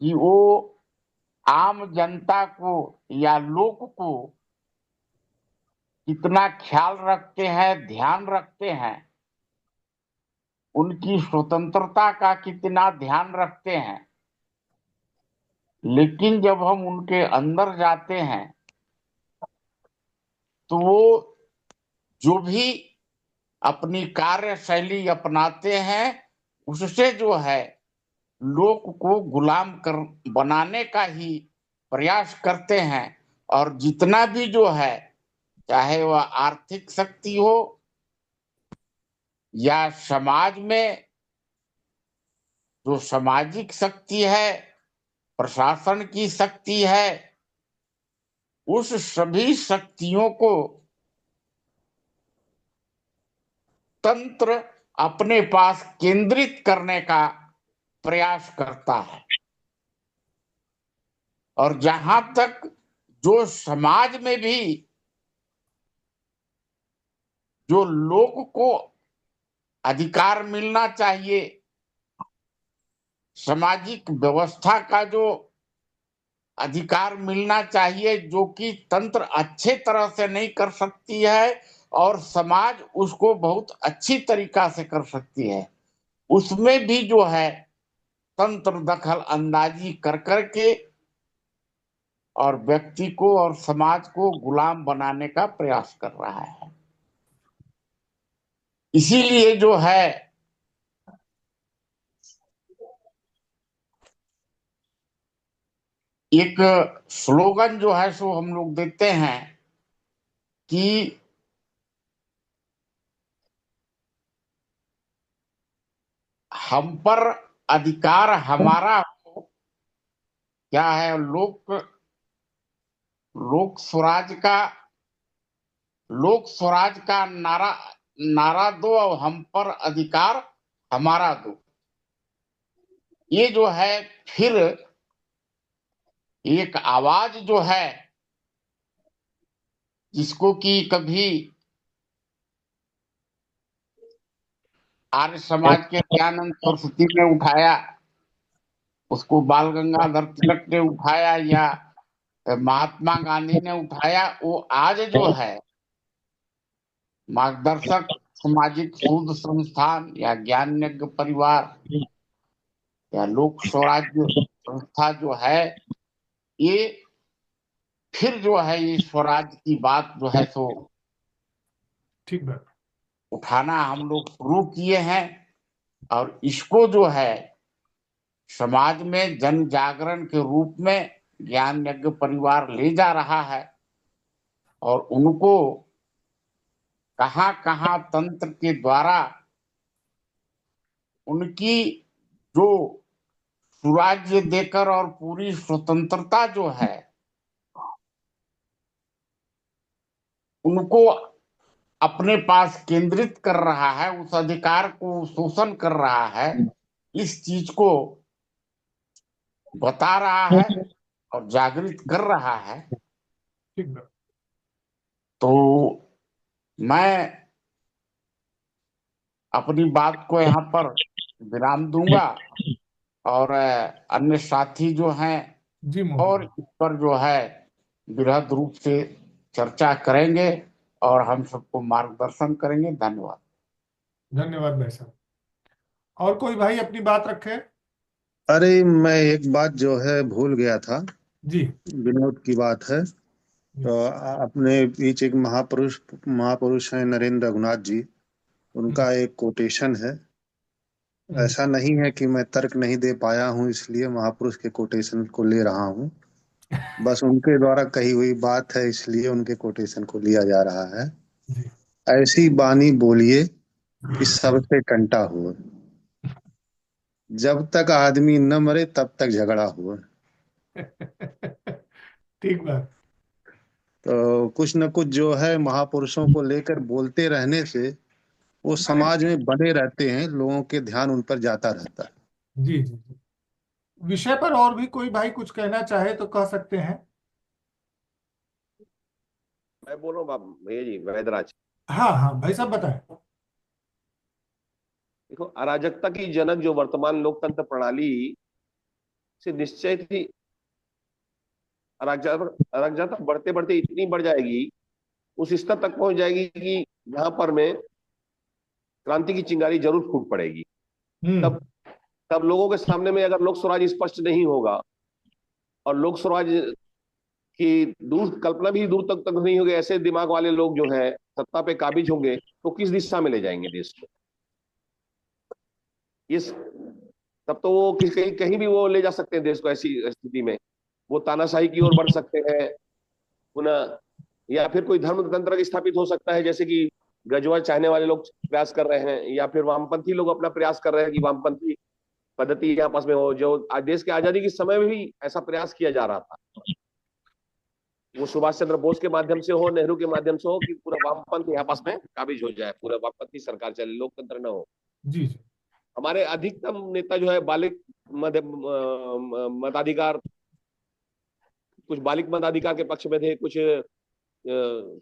कि वो आम जनता को या लोग को कितना ख्याल रखते हैं, ध्यान रखते हैं, उनकी स्वतंत्रता का कितना ध्यान रखते हैं। लेकिन जब हम उनके अंदर जाते हैं तो वो जो भी अपनी कार्यशैली अपनाते हैं उससे जो है लोग को गुलाम कर बनाने का ही प्रयास करते हैं। और जितना भी जो है, चाहे वह आर्थिक शक्ति हो या समाज में जो सामाजिक शक्ति है, प्रशासन की शक्ति है, उस सभी शक्तियों को तंत्र अपने पास केंद्रित करने का प्रयास करता है। और जहां तक जो समाज में भी जो लोग को अधिकार मिलना चाहिए, सामाजिक व्यवस्था का जो अधिकार मिलना चाहिए, जो कि तंत्र अच्छे तरह से नहीं कर सकती है और समाज उसको बहुत अच्छी तरीका से कर सकती है, उसमें भी जो है तंत्र दखल अंदाजी कर करके और व्यक्ति को और समाज को गुलाम बनाने का प्रयास कर रहा है। इसीलिए जो है एक स्लोगन जो है सो हम लोग देते हैं कि हम पर अधिकार हमारा हो। क्या है लोक स्वराज का लोक स्वराज का नारा नारा दो और हम पर अधिकार हमारा दो। ये जो है फिर एक आवाज जो है जिसको कि कभी आर्य समाज के दयानंद सरस्वती ने उठाया, उसको बाल गंगाधर तिलक ने उठाया या महात्मा गांधी ने उठाया, वो आज जो है मार्गदर्शक सामाजिक शोध संस्थान या ज्ञान यज्ञ परिवार या लोक स्वराज्य संस्था जो है, ये फिर जो है ये स्वराज की बात जो है सो ठीक बात। उठाना हम लोग शुरू किए हैं और इसको जो है समाज में जन जागरण के रूप में ज्ञान यज्ञ परिवार ले जा रहा है और उनको कहां कहां तंत्र के द्वारा उनकी जो सुराज्य देकर और पूरी स्वतंत्रता जो है उनको अपने पास केंद्रित कर रहा है, उस अधिकार को शोषण कर रहा है, इस चीज को बता रहा है और जागृत कर रहा है। ठीक बात। तो मैं अपनी बात को यहाँ पर विराम दूंगा और अन्य साथी जो हैं जी और मोहन। इस पर जो है बृहद रूप से चर्चा करेंगे और हम सबको मार्गदर्शन करेंगे। धन्यवाद। धन्यवाद भाई साहब। और कोई भाई अपनी बात रखे? अरे मैं एक बात जो है भूल गया था, जी। विनोद की बात है। तो अपने बीच एक महापुरुष महापुरुष हैं नरेंद्र रघुनाथ जी, उनका एक कोटेशन है। ऐसा नहीं है कि मैं तर्क नहीं दे पाया हूँ इसलिए महापुरुष के कोटेशन को ले रहा हूँ, बस उनके द्वारा कही हुई बात है इसलिए उनके कोटेशन को लिया जा रहा है। जी। ऐसी बानी बोलिए कि सबसे कंटा हो, जब तक आदमी न मरे तब तक झगड़ा हो। ठीक बात। तो कुछ न कुछ जो है महापुरुषों को लेकर बोलते रहने से वो समाज में बने रहते हैं, लोगों के ध्यान उन पर जाता रहता है। जी जी जी। विषय पर और भी कोई भाई कुछ कहना चाहे तो कह सकते हैं। मैं बोल रहा हूँ भैया जी, वैदराज। हाँ हाँ भाई साहब बताएं। देखो, अराजकता की जनक जो वर्तमान लोकतंत्र प्रणाली से निश्चय थी, अराजकता बढ़ते बढ़ते इतनी बढ़ जाएगी, उस स्तर तक पहुंच जाएगी कि जहां पर में क्रांति की चिंगारी जरूर फूट पड़ेगी। तब तब लोगों के सामने में अगर लोक स्वराज स्पष्ट नहीं होगा और लोक स्वराज की दूर कल्पना भी दूर तक नहीं होगी, ऐसे दिमाग वाले लोग जो है सत्ता पे काबिज होंगे तो किस दिशा में ले जाएंगे देश को? इस तब तो वो कहीं कहीं भी वो ले जा सकते हैं देश को। ऐसी स्थिति में वो तानाशाही की ओर बढ़ सकते हैं पुनः, या फिर कोई धर्म तंत्र स्थापित हो सकता है, जैसे कि गजवा चाहने वाले लोग प्रयास कर रहे हैं, या फिर वामपंथी लोग अपना प्रयास कर रहे हैं कि वामपंथी पद्धति आपस में हो। जो देश के आजादी के समय में भी ऐसा प्रयास किया जा रहा था, वो सुभाष चंद्र बोस के माध्यम से हो, नेहरू के माध्यम से हो, कि पूरा वामपंथ आपस में काबिज हो जाए, पूरा वामपंथी सरकार चले, लोकतंत्र न हो। जी जी। हमारे अधिकतम नेता जो है बालिक मताधिकार, कुछ बालिक मताधिकार के पक्ष में थे, कुछ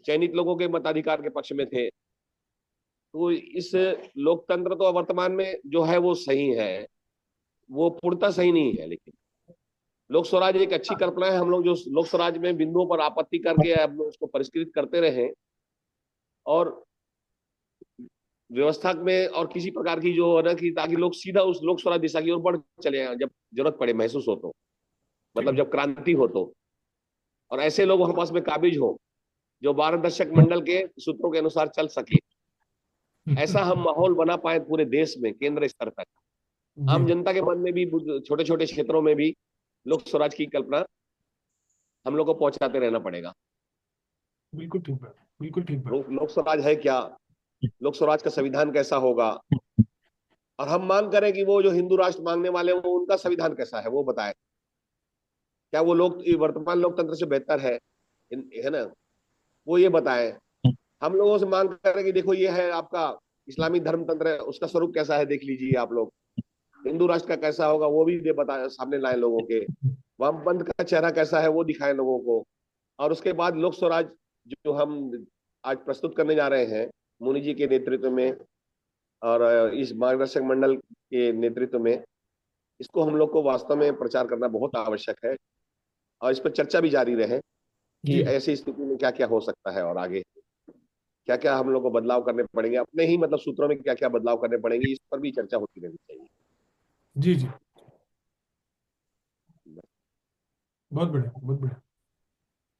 चयनित लोगों के मताधिकार के पक्ष में थे। तो इस लोकतंत्र तो वर्तमान में जो है वो सही है, वो पूर्णतः सही नहीं है, लेकिन लोक स्वराज एक अच्छी कल्पना है। हम लोग जो लोक स्वराज में बिंदुओं पर आपत्ति करके अब उसको परिष्कृत करते रहे और व्यवस्था में और किसी प्रकार की जो है ना, कि ताकि लोग सीधा उस लोक स्वराज दिशा की ओर बढ़ चले जब जरूरत पड़े, महसूस हो तो, मतलब जब क्रांति हो तो। और ऐसे लोग हमारे पास में काबिज हो जो मार्गदर्शक मंडल के सूत्रों के अनुसार चल सके, ऐसा हम माहौल बना पाए पूरे देश में केंद्र स्तर तक। आम जनता के मन में भी, छोटे छोटे क्षेत्रों में भी लोक स्वराज की कल्पना हम लोग को पहुंचाते रहना पड़ेगा। बिल्कुल ठीक बात। बिल्कुल ठीक बात। लोक स्वराज है क्या, लोक स्वराज का संविधान कैसा होगा, और हम मांग करें कि वो जो हिंदू राष्ट्र मांगने वाले हैं वो उनका संविधान कैसा है वो बताए। क्या वो लोग वर्तमान लोकतंत्र से बेहतर है ना, वो ये बताएं। हम लोगों से मांग कर रहे हैं कि देखो ये है आपका इस्लामी धर्म तंत्र है, उसका स्वरूप कैसा है देख लीजिए आप लोग, हिंदू राष्ट्र का कैसा होगा वो भी बता सामने लाए लोगों के, वामपंथ का चेहरा कैसा है वो दिखाएं लोगों को। और उसके बाद लोक स्वराज जो हम आज प्रस्तुत करने जा रहे हैं मुनि जी के नेतृत्व में और इस मार्गदर्शक मंडल के नेतृत्व में, इसको हम लोग को वास्तव में प्रचार करना बहुत आवश्यक है और इस पर चर्चा भी जारी रहे कि जी ऐसी स्थिति में क्या क्या हो सकता है और आगे क्या क्या हम लोग को बदलाव करने पड़ेंगे, अपने ही मतलब सूत्रों में क्या क्या बदलाव करने पड़ेंगे, इस पर भी चर्चा होती रहनी चाहिए। जी जी, बहुत बढ़िया बहुत बढ़िया।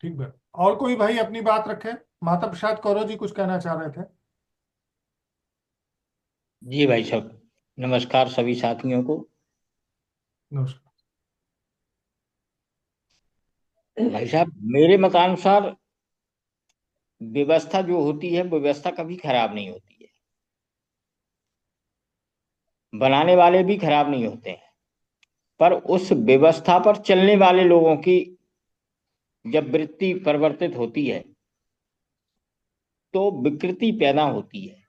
ठीक है, और कोई भाई अपनी बात रखे? माता प्रसाद कौरव जी कुछ कहना चाह रहे थे। जी भाई साहब, नमस्कार सभी साथियों को। नमस्कार। भाई साहब, मेरे मतानुसार व्यवस्था जो होती है, व्यवस्था कभी खराब नहीं होती है, बनाने वाले भी खराब नहीं होते हैं, पर उस व्यवस्था पर चलने वाले लोगों की जब वृत्ति परिवर्तित होती है तो विकृति पैदा होती है।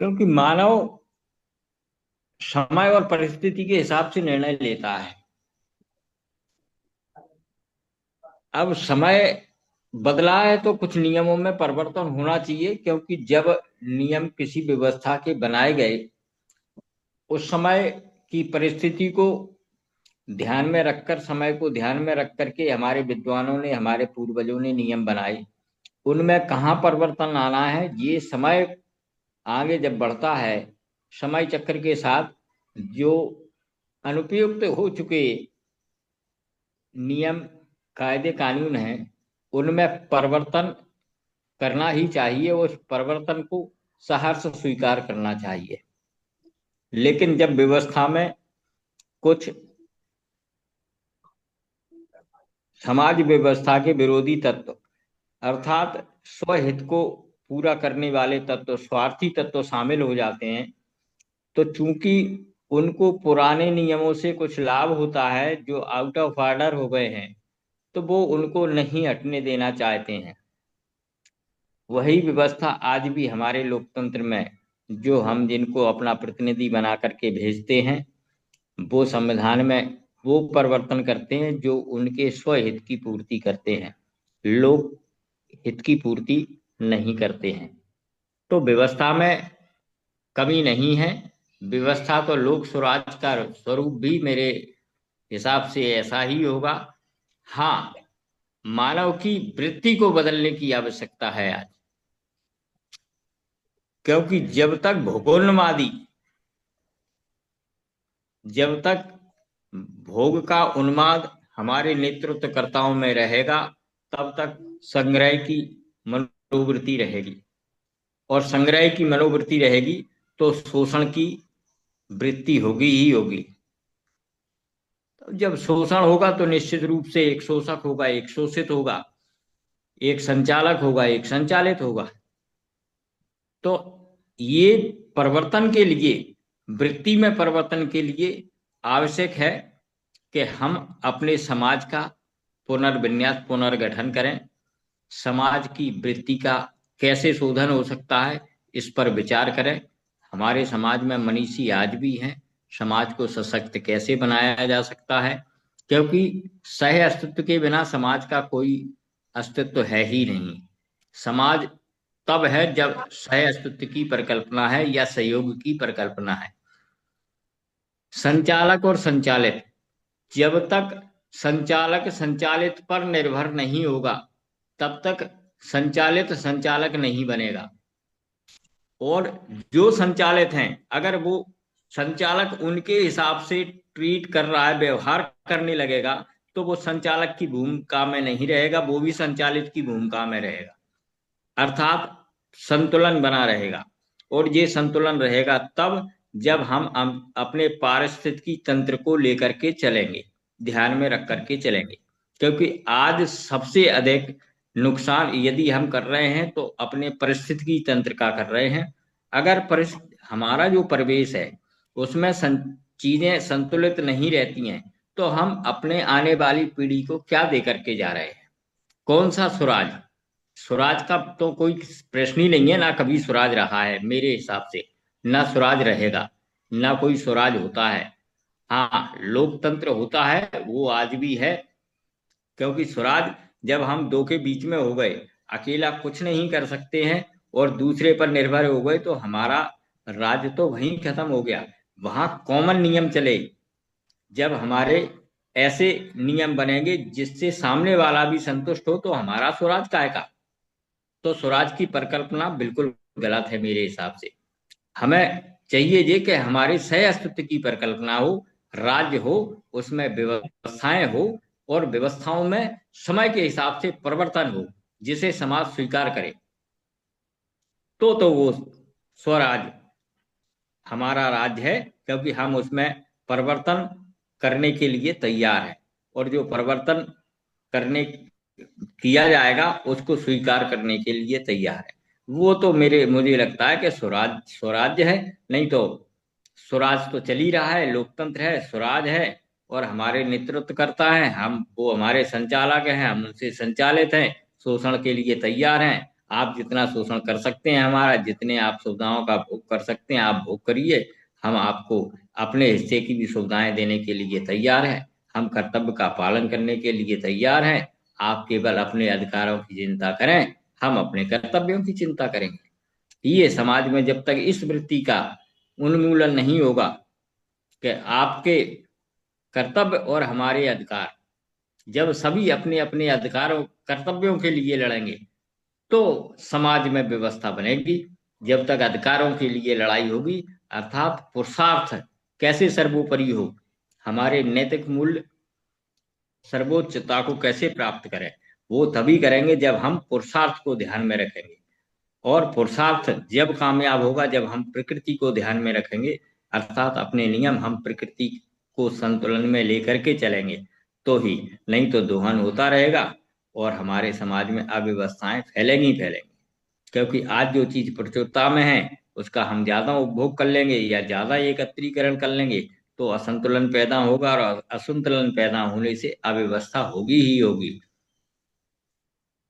क्योंकि मानव समय और परिस्थिति के हिसाब से निर्णय लेता है। अब समय बदला है तो कुछ नियमों में परिवर्तन होना चाहिए, क्योंकि जब नियम किसी व्यवस्था के बनाए गए उस समय की परिस्थिति को ध्यान में रखकर, समय को ध्यान में रख करके हमारे विद्वानों ने, हमारे पूर्वजों ने नियम बनाए। उनमें कहाँ परिवर्तन आना है, ये समय आगे जब बढ़ता है, समय चक्र के साथ जो अनुपयुक्त हो चुके नियम कायदे कानून हैं उनमें परिवर्तन करना ही चाहिए, उस परिवर्तन को सहर्ष स्वीकार करना चाहिए। लेकिन जब व्यवस्था में कुछ समाज व्यवस्था के विरोधी तत्व अर्थात स्वहित को पूरा करने वाले तत्व, स्वार्थी तत्व शामिल हो जाते हैं, तो चूंकि उनको पुराने नियमों से कुछ लाभ होता है जो आउट ऑफ ऑर्डर हो गए हैं, तो वो उनको नहीं हटने देना चाहते हैं। वही व्यवस्था आज भी हमारे लोकतंत्र में, जो हम जिनको अपना प्रतिनिधि बना करके भेजते हैं, वो संविधान में वो परिवर्तन करते हैं जो उनके स्वहित की पूर्ति करते हैं, लोक हित की पूर्ति नहीं करते हैं। तो व्यवस्था में कमी नहीं है। व्यवस्था तो लोक स्वराज का स्वरूप भी मेरे हिसाब से ऐसा ही होगा। हाँ, मानव की वृत्ति को बदलने की आवश्यकता है आज, क्योंकि जब तक भोग का उन्माद हमारे नेतृत्वकर्ताओं में रहेगा तब तक संग्रह की मनोवृत्ति रहेगी, और संग्रह की मनोवृत्ति रहेगी तो शोषण की वृत्ति होगी ही होगी। तो जब शोषण होगा तो निश्चित रूप से एक शोषक होगा, एक शोषित होगा, एक संचालक होगा, एक संचालित होगा। तो ये परिवर्तन के लिए, वृत्ति में परिवर्तन के लिए आवश्यक है कि हम अपने समाज का पुनर्विन्यास, पुनर्गठन करें। समाज की वृत्ति का कैसे शोधन हो सकता है, इस पर विचार करें। हमारे समाज में मनीषी आज भी हैं। समाज को सशक्त कैसे बनाया जा सकता है, क्योंकि सह अस्तित्व के बिना समाज का कोई अस्तित्व है ही नहीं। समाज तब है जब सह अस्तित्व की परिकल्पना है या सहयोग की परिकल्पना है। संचालक और संचालित, जब तक संचालक संचालित पर निर्भर नहीं होगा तब तक संचालित संचालक नहीं बनेगा। और जो संचालित हैं, अगर वो संचालक उनके हिसाब से ट्रीट कर रहा है, व्यवहार करने लगेगा, तो वो संचालक की भूमिका में नहीं रहेगा, वो भी संचालित की भूमिका में रहेगा। अर्थात संतुलन बना रहेगा। और ये संतुलन रहेगा तब जब हम अपने पारिस्थितिकी तंत्र को लेकर के चलेंगे, ध्यान में रख करके चलेंगे। क्योंकि आज सबसे अधिक नुकसान यदि हम कर रहे हैं तो अपने पारिस्थितिकी तंत्र का कर रहे हैं। अगर हमारा जो परिवेश है उसमें चीजें संतुलित नहीं रहती हैं तो हम अपने आने वाली पीढ़ी को क्या दे करके जा रहे हैं? कौन सा स्वराज? स्वराज का तो कोई प्रश्न ही नहीं है, ना कभी स्वराज रहा है मेरे हिसाब से, ना स्वराज रहेगा, ना कोई स्वराज होता है। हाँ, लोकतंत्र होता है, वो आज भी है, क्योंकि स्वराज जब हम दो के बीच में हो गए, अकेला कुछ नहीं कर सकते हैं और दूसरे पर निर्भर हो गए, तो हमारा राज्य तो वहीं खत्म हो गया। वहां कॉमन नियम चले, जब हमारे ऐसे नियम बनेंगे जिससे सामने वाला भी संतुष्ट हो, तो हमारा स्वराज काहे का? तो स्वराज की परिकल्पना बिल्कुल गलत है मेरे हिसाब से। हमें चाहिए ये कि हमारे सह अस्तित्व की परिकल्पना हो, राज्य हो, उसमें व्यवस्थाएं हो, और व्यवस्थाओं में समय के हिसाब से परिवर्तन हो, जिसे समाज स्वीकार करे, तो वो स्वराज हमारा राज्य है, क्योंकि हम उसमें परिवर्तन करने के लिए तैयार हैं, और जो परिवर्तन करने किया जाएगा उसको स्वीकार करने के लिए तैयार है। वो तो मुझे लगता है कि स्वराज्य है, नहीं तो स्वराज तो चल ही रहा है, लोकतंत्र है, स्वराज है, और हमारे नेतृत्व करता है, वो हमारे संचालक हैं, हम उनसे संचालित हैं, शोषण के लिए तैयार हैं। आप जितना शोषण कर सकते हैं हमारा, जितने आप सुविधाओं का भोग कर सकते हैं आप भोग करिए, हम आपको अपने हिस्से की भी सुविधाएं देने के लिए तैयार हैं, हम कर्तव्य का पालन करने के लिए तैयार हैं। आप केवल अपने अधिकारों की चिंता करें, हम अपने कर्तव्यों की चिंता करेंगे। ये समाज में जब तक इस वृत्ति का उन्मूलन नहीं होगा कि आपके कर्तव्य और हमारे अधिकार, जब सभी अपने अपने अधिकारों कर्तव्यों के लिए लड़ेंगे, तो समाज में व्यवस्था बनेगी। जब तक अधिकारों के लिए लड़ाई होगी, अर्थात पुरुषार्थ कैसे सर्वोपरि हो, हमारे नैतिक मूल्य सर्वोच्चता को कैसे प्राप्त करें, वो तभी करेंगे जब हम पुरुषार्थ को ध्यान में रखेंगे। और पुरुषार्थ जब कामयाब होगा जब हम प्रकृति को ध्यान में रखेंगे, अर्थात अपने नियम हम प्रकृति को संतुलन में लेकर के चलेंगे, तो ही, नहीं तो दोहन होता रहेगा और हमारे समाज में अव्यवस्थाएं फैलेंगी फैलेंगी। क्योंकि आज जो चीज प्रचुरता में है उसका हम ज्यादा उपभोग कर लेंगे या ज्यादा एकत्रीकरण कर लेंगे, तो असंतुलन पैदा होगा, और असंतुलन पैदा होने से अव्यवस्था होगी ही होगी,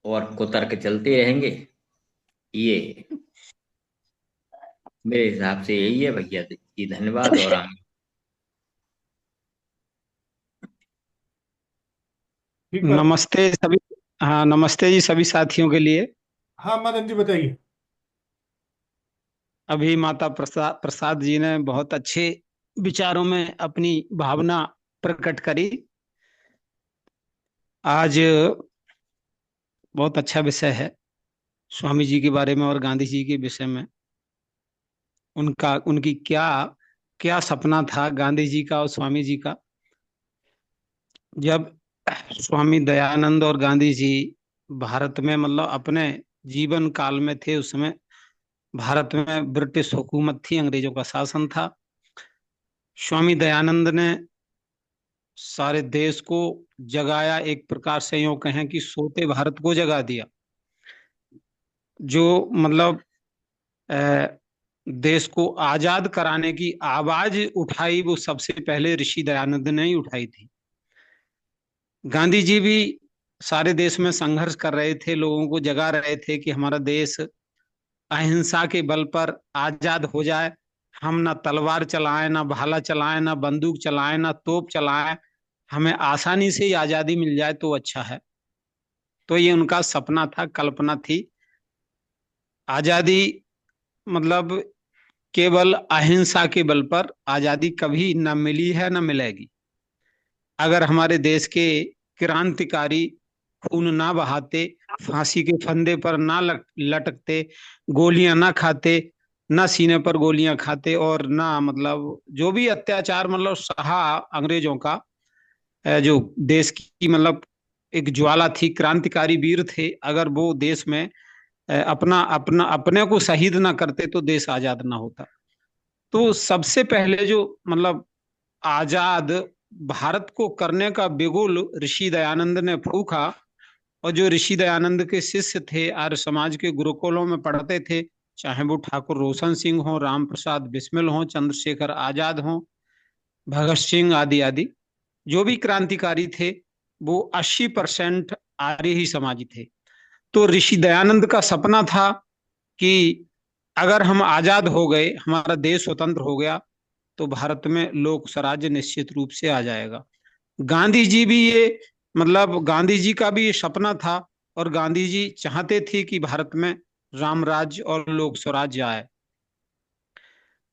और कुतर्क चलते रहेंगे। ये मेरे हिसाब से यही है भैया जी, धन्यवाद। और आगे ठीक बात। नमस्ते सभी। हाँ, नमस्ते जी सभी साथियों के लिए। हाँ मदन जी बताइए। अभी माता प्रसाद जी ने बहुत अच्छे विचारों में अपनी भावना प्रकट करी। आज बहुत अच्छा विषय है स्वामी जी के बारे में और गांधी जी के विषय में। उनकी क्या क्या सपना था गांधी जी का और स्वामी जी का। जब स्वामी दयानंद और गांधी जी भारत में मतलब अपने जीवन काल में थे, उस समय भारत में ब्रिटिश हुकूमत थी, अंग्रेजों का शासन था। स्वामी दयानंद ने सारे देश को जगाया, एक प्रकार से यूं कहें कि सोते भारत को जगा दिया। जो मतलब देश को आजाद कराने की आवाज उठाई, वो सबसे पहले ऋषि दयानंद ने ही उठाई थी। गांधी जी भी सारे देश में संघर्ष कर रहे थे, लोगों को जगा रहे थे कि हमारा देश अहिंसा के बल पर आजाद हो जाए। हम ना तलवार चलाएं, ना भाला चलाएं, ना बंदूक चलाएं, ना तोप चलाएं, हमें आसानी से ही आजादी मिल जाए तो अच्छा है। तो ये उनका सपना था, कल्पना थी। आजादी मतलब केवल अहिंसा के बल पर आजादी कभी न मिली है, न मिलेगी। अगर हमारे देश के क्रांतिकारी खून ना बहाते, फांसी के फंदे पर ना लटकते, गोलियां ना खाते, ना सीने पर गोलियां खाते, और ना मतलब जो भी अत्याचार मतलब सहा अंग्रेजों का, जो देश की मतलब एक ज्वाला थी, क्रांतिकारी वीर थे, अगर वो देश में अपना अपना अपने को शहीद ना करते तो देश आजाद ना होता। तो सबसे पहले जो मतलब आजाद भारत को करने का बिगुल ऋषि दयानंद ने फूंका। और जो ऋषि दयानंद के शिष्य थे, आर्य समाज के गुरुकुलों में पढ़ते थे, चाहे वो ठाकुर रोशन सिंह हो, राम प्रसाद बिस्मिल हो, चंद्रशेखर आजाद हो, भगत सिंह आदि आदि, जो भी क्रांतिकारी थे वो 80% आर्य ही समाजी थे। तो ऋषि दयानंद का सपना था कि अगर हम आजाद हो गए, हमारा देश स्वतंत्र हो गया, तो भारत में लोक स्वराज्य निश्चित रूप से आ जाएगा। गांधी जी भी ये गांधी जी का भी ये सपना था, और गांधी जी चाहते थे कि भारत में राम राज्य और लोक स्वराज्य आए।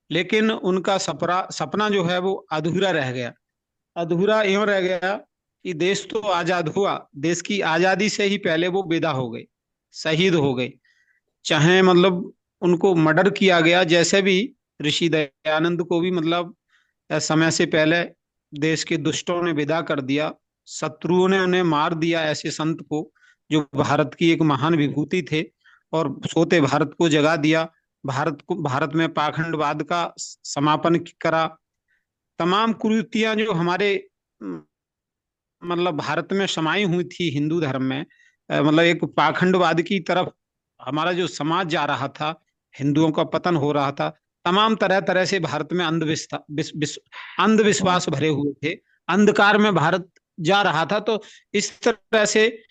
लेकिन उनका सपना जो है वो अधूरा रह गया। अधूरा यूं रह गया कि देश तो आजाद हुआ, देश की आजादी से ही पहले वो विदा हो गए, शहीद हो गए। चाहे उनको मर्डर किया गया, जैसे भी ऋषि दयानंद को भी समय से पहले देश के दुष्टों ने विदा कर दिया, शत्रुओं ने उन्हें मार दिया, ऐसे संत को जो भारत की एक महान विभूति थे, और सोते भारत को जगा दिया, भारत में पाखंडवाद का समापन करा। तमाम कुरीतियां जो हमारे भारत में समाई हुई थी हिंदू धर्म में, एक पाखंडवाद की तरफ हमारा जो समाज जा रहा था, हिंदुओं का पतन हो रहा था, तमाम तरह तरह से भारत में अंधविश्वास भरे हुए थे, अंधकार में भारत जा रहा था। तो इस तरह से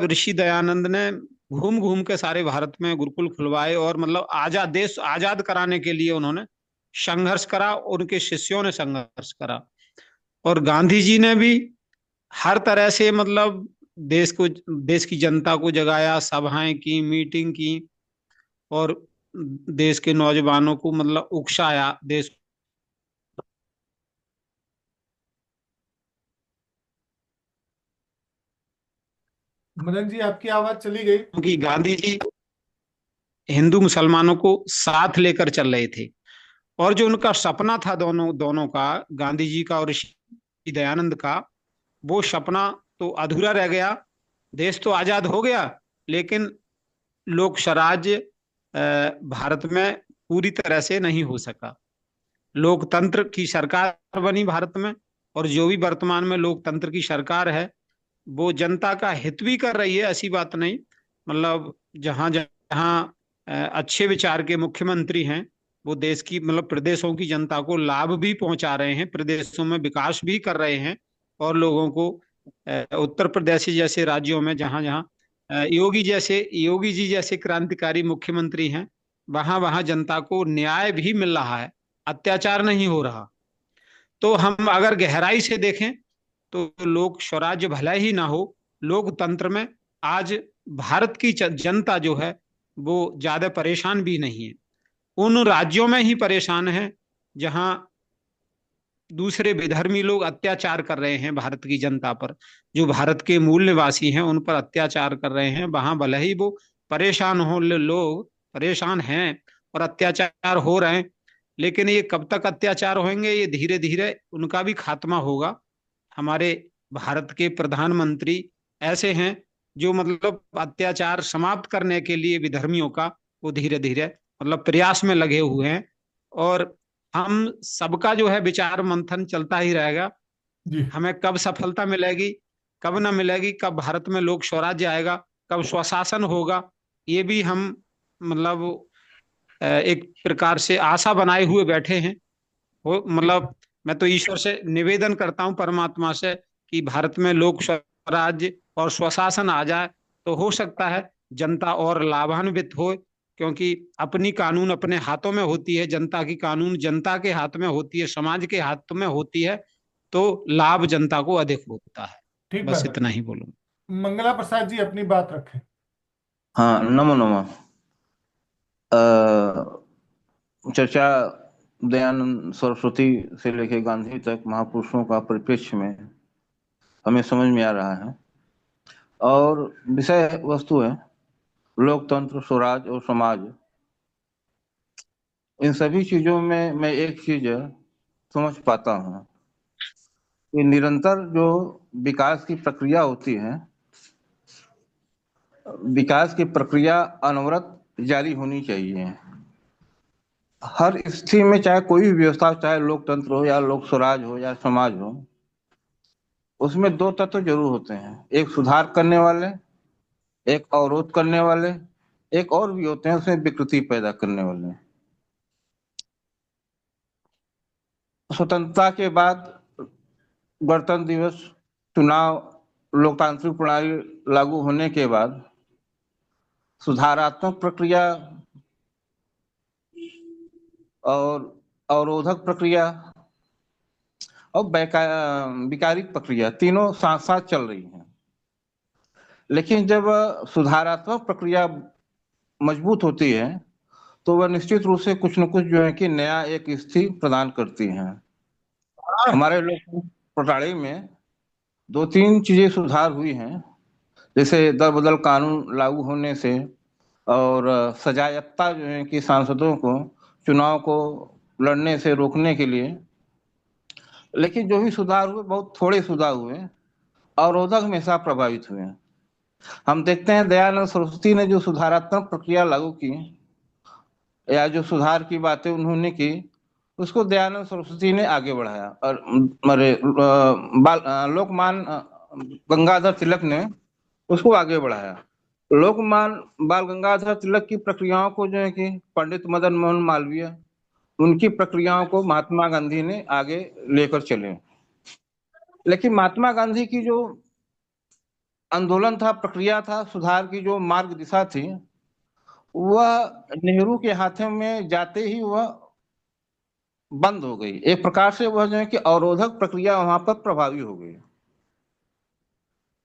ऋषि दयानंद ने घूम घूम के सारे भारत में गुरुकुल खुलवाए, और देश आजाद कराने के लिए उन्होंने संघर्ष करा, उनके शिष्यों ने संघर्ष करा। और गांधी जी ने भी हर तरह से देश की जनता को जगाया, सभाएं की, मीटिंग की, और देश के नौजवानों को उकसाया देश। मदन जी, आपकी आवाज चली गई। क्योंकि गांधी जी हिंदू मुसलमानों को साथ लेकर चल रहे थे, और जो उनका सपना था दोनों का, गांधी जी का और ऋषि दयानंद का, वो सपना तो अधूरा रह गया। देश तो आजाद हो गया, लेकिन लोक स्वराज्य भारत में पूरी तरह से नहीं हो सका। लोकतंत्र की सरकार बनी भारत में, और जो भी वर्तमान में लोकतंत्र की सरकार है वो जनता का हित भी कर रही है, ऐसी बात नहीं। जहां जहां अच्छे विचार के मुख्यमंत्री हैं, वो देश की प्रदेशों की जनता को लाभ भी पहुंचा रहे हैं, प्रदेशों में विकास भी कर रहे हैं, और लोगों को उत्तर प्रदेश जैसे राज्यों में जहां जहां योगी जी जैसे क्रांतिकारी मुख्यमंत्री हैं, वहां वहां जनता को न्याय भी मिल रहा है, अत्याचार नहीं हो रहा। तो हम अगर गहराई से देखें तो लोक स्वराज्य भला ही ना हो, लोकतंत्र में आज भारत की जनता जो है वो ज्यादा परेशान भी नहीं है। उन राज्यों में ही परेशान है जहां दूसरे विधर्मी लोग अत्याचार कर रहे हैं भारत की जनता पर, जो भारत के मूल निवासी हैं उन पर अत्याचार कर रहे हैं। वहां भले ही वो परेशान हो, लोग परेशान हैं और अत्याचार हो रहे हैं, लेकिन ये कब तक अत्याचार होंगे? ये धीरे धीरे उनका भी खात्मा होगा। हमारे भारत के प्रधानमंत्री ऐसे हैं जो अत्याचार समाप्त करने के लिए विधर्मियों का वो धीरे धीरे प्रयास में लगे हुए हैं, और हम सबका जो है विचार मंथन चलता ही रहेगा। जी। हमें कब सफलता मिलेगी, कब ना मिलेगी, कब भारत में लोक स्वराज्य आएगा, कब स्वशासन होगा, ये भी हम एक प्रकार से आशा बनाए हुए बैठे हैं। वो मैं तो ईश्वर से निवेदन करता हूं, परमात्मा से, कि भारत में लोक स्वराज्य और स्वशासन आ जाए तो हो सकता है जनता और लाभान्वित हो, क्योंकि अपनी कानून अपने हाथों में होती है, जनता की कानून जनता के हाथ में होती है, समाज के हाथ में होती है, तो लाभ जनता को अधिक होता है। ठीक, बस इतना ही बोलूंगा। मंगला प्रसाद जी अपनी बात रखें। हाँ, नमो नमः। चर्चा दयानंद सरस्वती से लेकर गांधी तक महापुरुषों का परिप्रेक्ष्य में हमें समझ में आ रहा है, और विषय वस्तु है लोकतंत्र, स्वराज और समाज। इन सभी चीजों में मैं एक चीज समझ पाता हूँ कि निरंतर जो विकास की प्रक्रिया होती है, विकास की प्रक्रिया अनवरत जारी होनी चाहिए हर स्थिति में, चाहे कोई भी व्यवस्था, चाहे लोकतंत्र हो या लोक स्वराज हो या समाज हो, उसमें दो तत्व जरूर होते हैं, एक सुधार करने वाले, एक अवरोध करने वाले, एक और भी होते हैं उसमें विकृति पैदा करने वाले। स्वतंत्रता के बाद गणतंत्र दिवस, चुनाव, लोकतांत्रिक प्रणाली लागू होने के बाद सुधारात्मक प्रक्रिया और अवरोधक प्रक्रिया और विकारिक प्रक्रिया तीनों साथ साथ चल रही हैं। लेकिन जब सुधारात्मक प्रक्रिया मजबूत होती है तो वह निश्चित रूप से कुछ न कुछ जो है कि नया एक स्थिति प्रदान करती है। हमारे लोक प्रणाली में 2-3 चीजें सुधार हुई हैं, जैसे दर बदल कानून लागू होने से और सजायाफ्ता जो है कि सांसदों को चुनाव को लड़ने से रोकने के लिए। लेकिन जो भी सुधार हुए बहुत थोड़े सुधार हुए, अवरोधक हमेशा प्रभावित हुए। हम देखते हैं दयानंद सरस्वती ने जो सुधारात्मक प्रक्रिया लागू की या जो सुधार की बातें उन्होंने की, उसको दयानंद सरस्वती ने आगे बढ़ाया और लोकमान्य गंगाधर तिलक ने उसको आगे बढ़ाया। लोकमान्य बाल गंगाधर तिलक की प्रक्रियाओं को जो है कि पंडित मदन मोहन मालवीय, उनकी प्रक्रियाओं को महात्मा गांधी ने आगे लेकर चले। लेकिन महात्मा गांधी की जो आंदोलन था, प्रक्रिया था, सुधार की जो मार्ग दिशा थी, वह नेहरू के हाथों में जाते ही वह बंद हो गई। एक प्रकार से वह जो है कि अवरोधक प्रक्रिया वहां पर प्रभावी हो गई।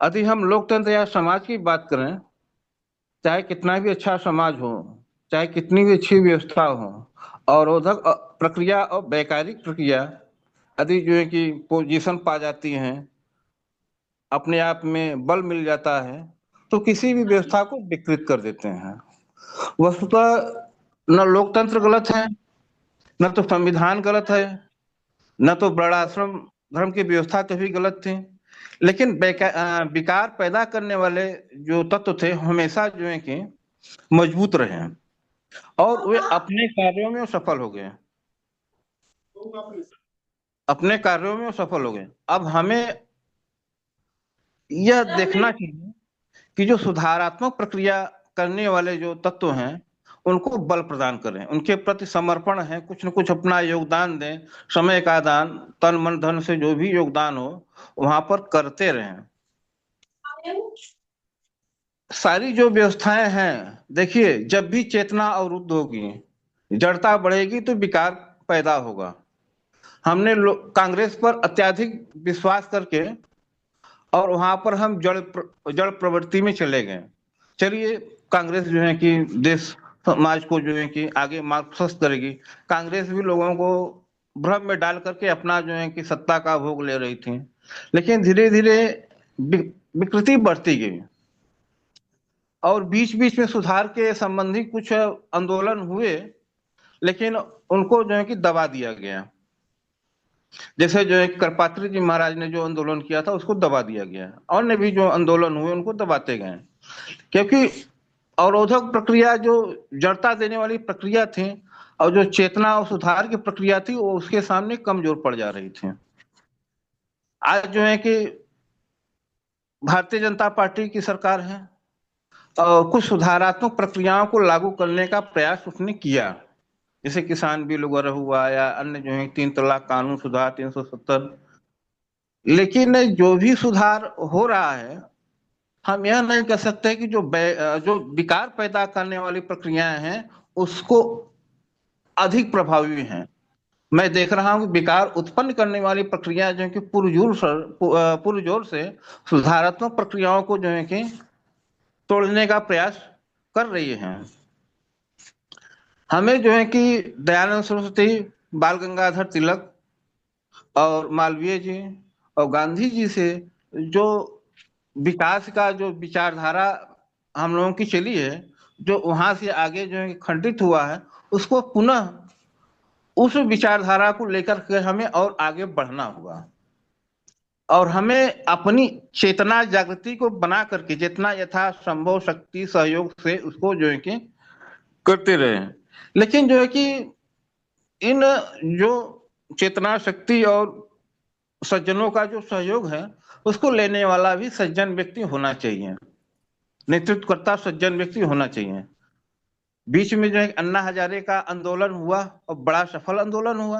यदि हम लोकतंत्र या समाज की बात करें, चाहे कितना भी अच्छा समाज हो, चाहे कितनी भी अच्छी व्यवस्था हो, अवरोधक प्रक्रिया और वैचारिक प्रक्रिया यदि जो है कि पोजीशन पा जाती हैं, अपने आप में बल मिल जाता है, तो किसी भी व्यवस्था को विकृत कर देते हैं। वस्तुतः न लोकतंत्र गलत है, न तो संविधान गलत है, न तो वर्णाश्रम धर्म की व्यवस्था कभी गलत थी, लेकिन विकार पैदा करने वाले जो तत्व थे हमेशा जो है कि मजबूत रहे और वे अपने कार्यों में सफल हो गए। अपने कार्यों में सफल हो गए। अब हमें यह देखना चाहिए कि जो सुधारात्मक प्रक्रिया करने वाले जो तत्व हैं उनको बल प्रदान करें, उनके प्रति समर्पण है, कुछ न कुछ अपना योगदान दें, समय का दान, तन मन धन से जो भी योगदान हो वहां पर करते रहें। सारी जो व्यवस्थाएं हैं, देखिए जब भी चेतना अवरुद्ध होगी, जड़ता बढ़ेगी तो विकार पैदा होगा। हमने कांग्रेस पर अत्यधिक विश्वास करके और वहां पर हम जड़ प्रवृत्ति में चले गए। चलिए कांग्रेस जो है कि देश समाज को जो है कि आगे मार्गदर्शन करेगी। कांग्रेस भी लोगों को भ्रम में डाल करके अपना जो है कि सत्ता का भोग ले रही थी, लेकिन धीरे धीरे विकृति बढ़ती गई और बीच बीच में सुधार के संबंधी कुछ आंदोलन हुए, लेकिन उनको जो है कि दबा दिया गया। जैसे जो है करपात्री जी महाराज ने जो आंदोलन किया था उसको दबा दिया गया, और ने भी जो आंदोलन हुए उनको दबाते गए, क्योंकि अवरोधक प्रक्रिया जो जड़ता देने वाली प्रक्रिया थी और जो चेतना और सुधार की प्रक्रिया थी वो उसके सामने कमजोर पड़ जा रही थी। आज जो है कि भारतीय जनता पार्टी की सरकार है और कुछ सुधारात्मक प्रक्रियाओं को लागू करने का प्रयास उसने किया, जैसे किसान बिल वगैरह हुआ या अन्य जो है 3 तलाक कानून सुधार 370। लेकिन जो भी सुधार हो रहा है, हम यह नहीं कह सकते कि जो विकार पैदा करने वाली प्रक्रियाएं हैं उसको अधिक प्रभावी हैं। मैं देख रहा हूं कि विकार उत्पन्न करने वाली प्रक्रियाएं जो है कि पुरजोर से सुधारात्मक प्रक्रियाओं को जो है कि तोड़ने का प्रयास कर रही हैं। हमें जो है कि दयानंद सरस्वती, बाल गंगाधर तिलक और मालवीय जी और गांधी जी से जो विकास का जो विचारधारा हम लोगों की चली है, जो वहां से आगे जो है खंडित हुआ है, उसको पुनः उस विचारधारा को लेकर के हमें और आगे बढ़ना होगा और हमें अपनी चेतना जागृति को बना करके जितना यथासंभव शक्ति सहयोग से उसको जो है कि करते रहे। लेकिन जो है कि इन जो चेतना शक्ति और सज्जनों का जो सहयोग है उसको लेने वाला भी सज्जन व्यक्ति होना चाहिए, नेतृत्वकर्ता सज्जन व्यक्ति होना चाहिए। बीच में जो है अन्ना हजारे का आंदोलन हुआ और बड़ा सफल आंदोलन हुआ।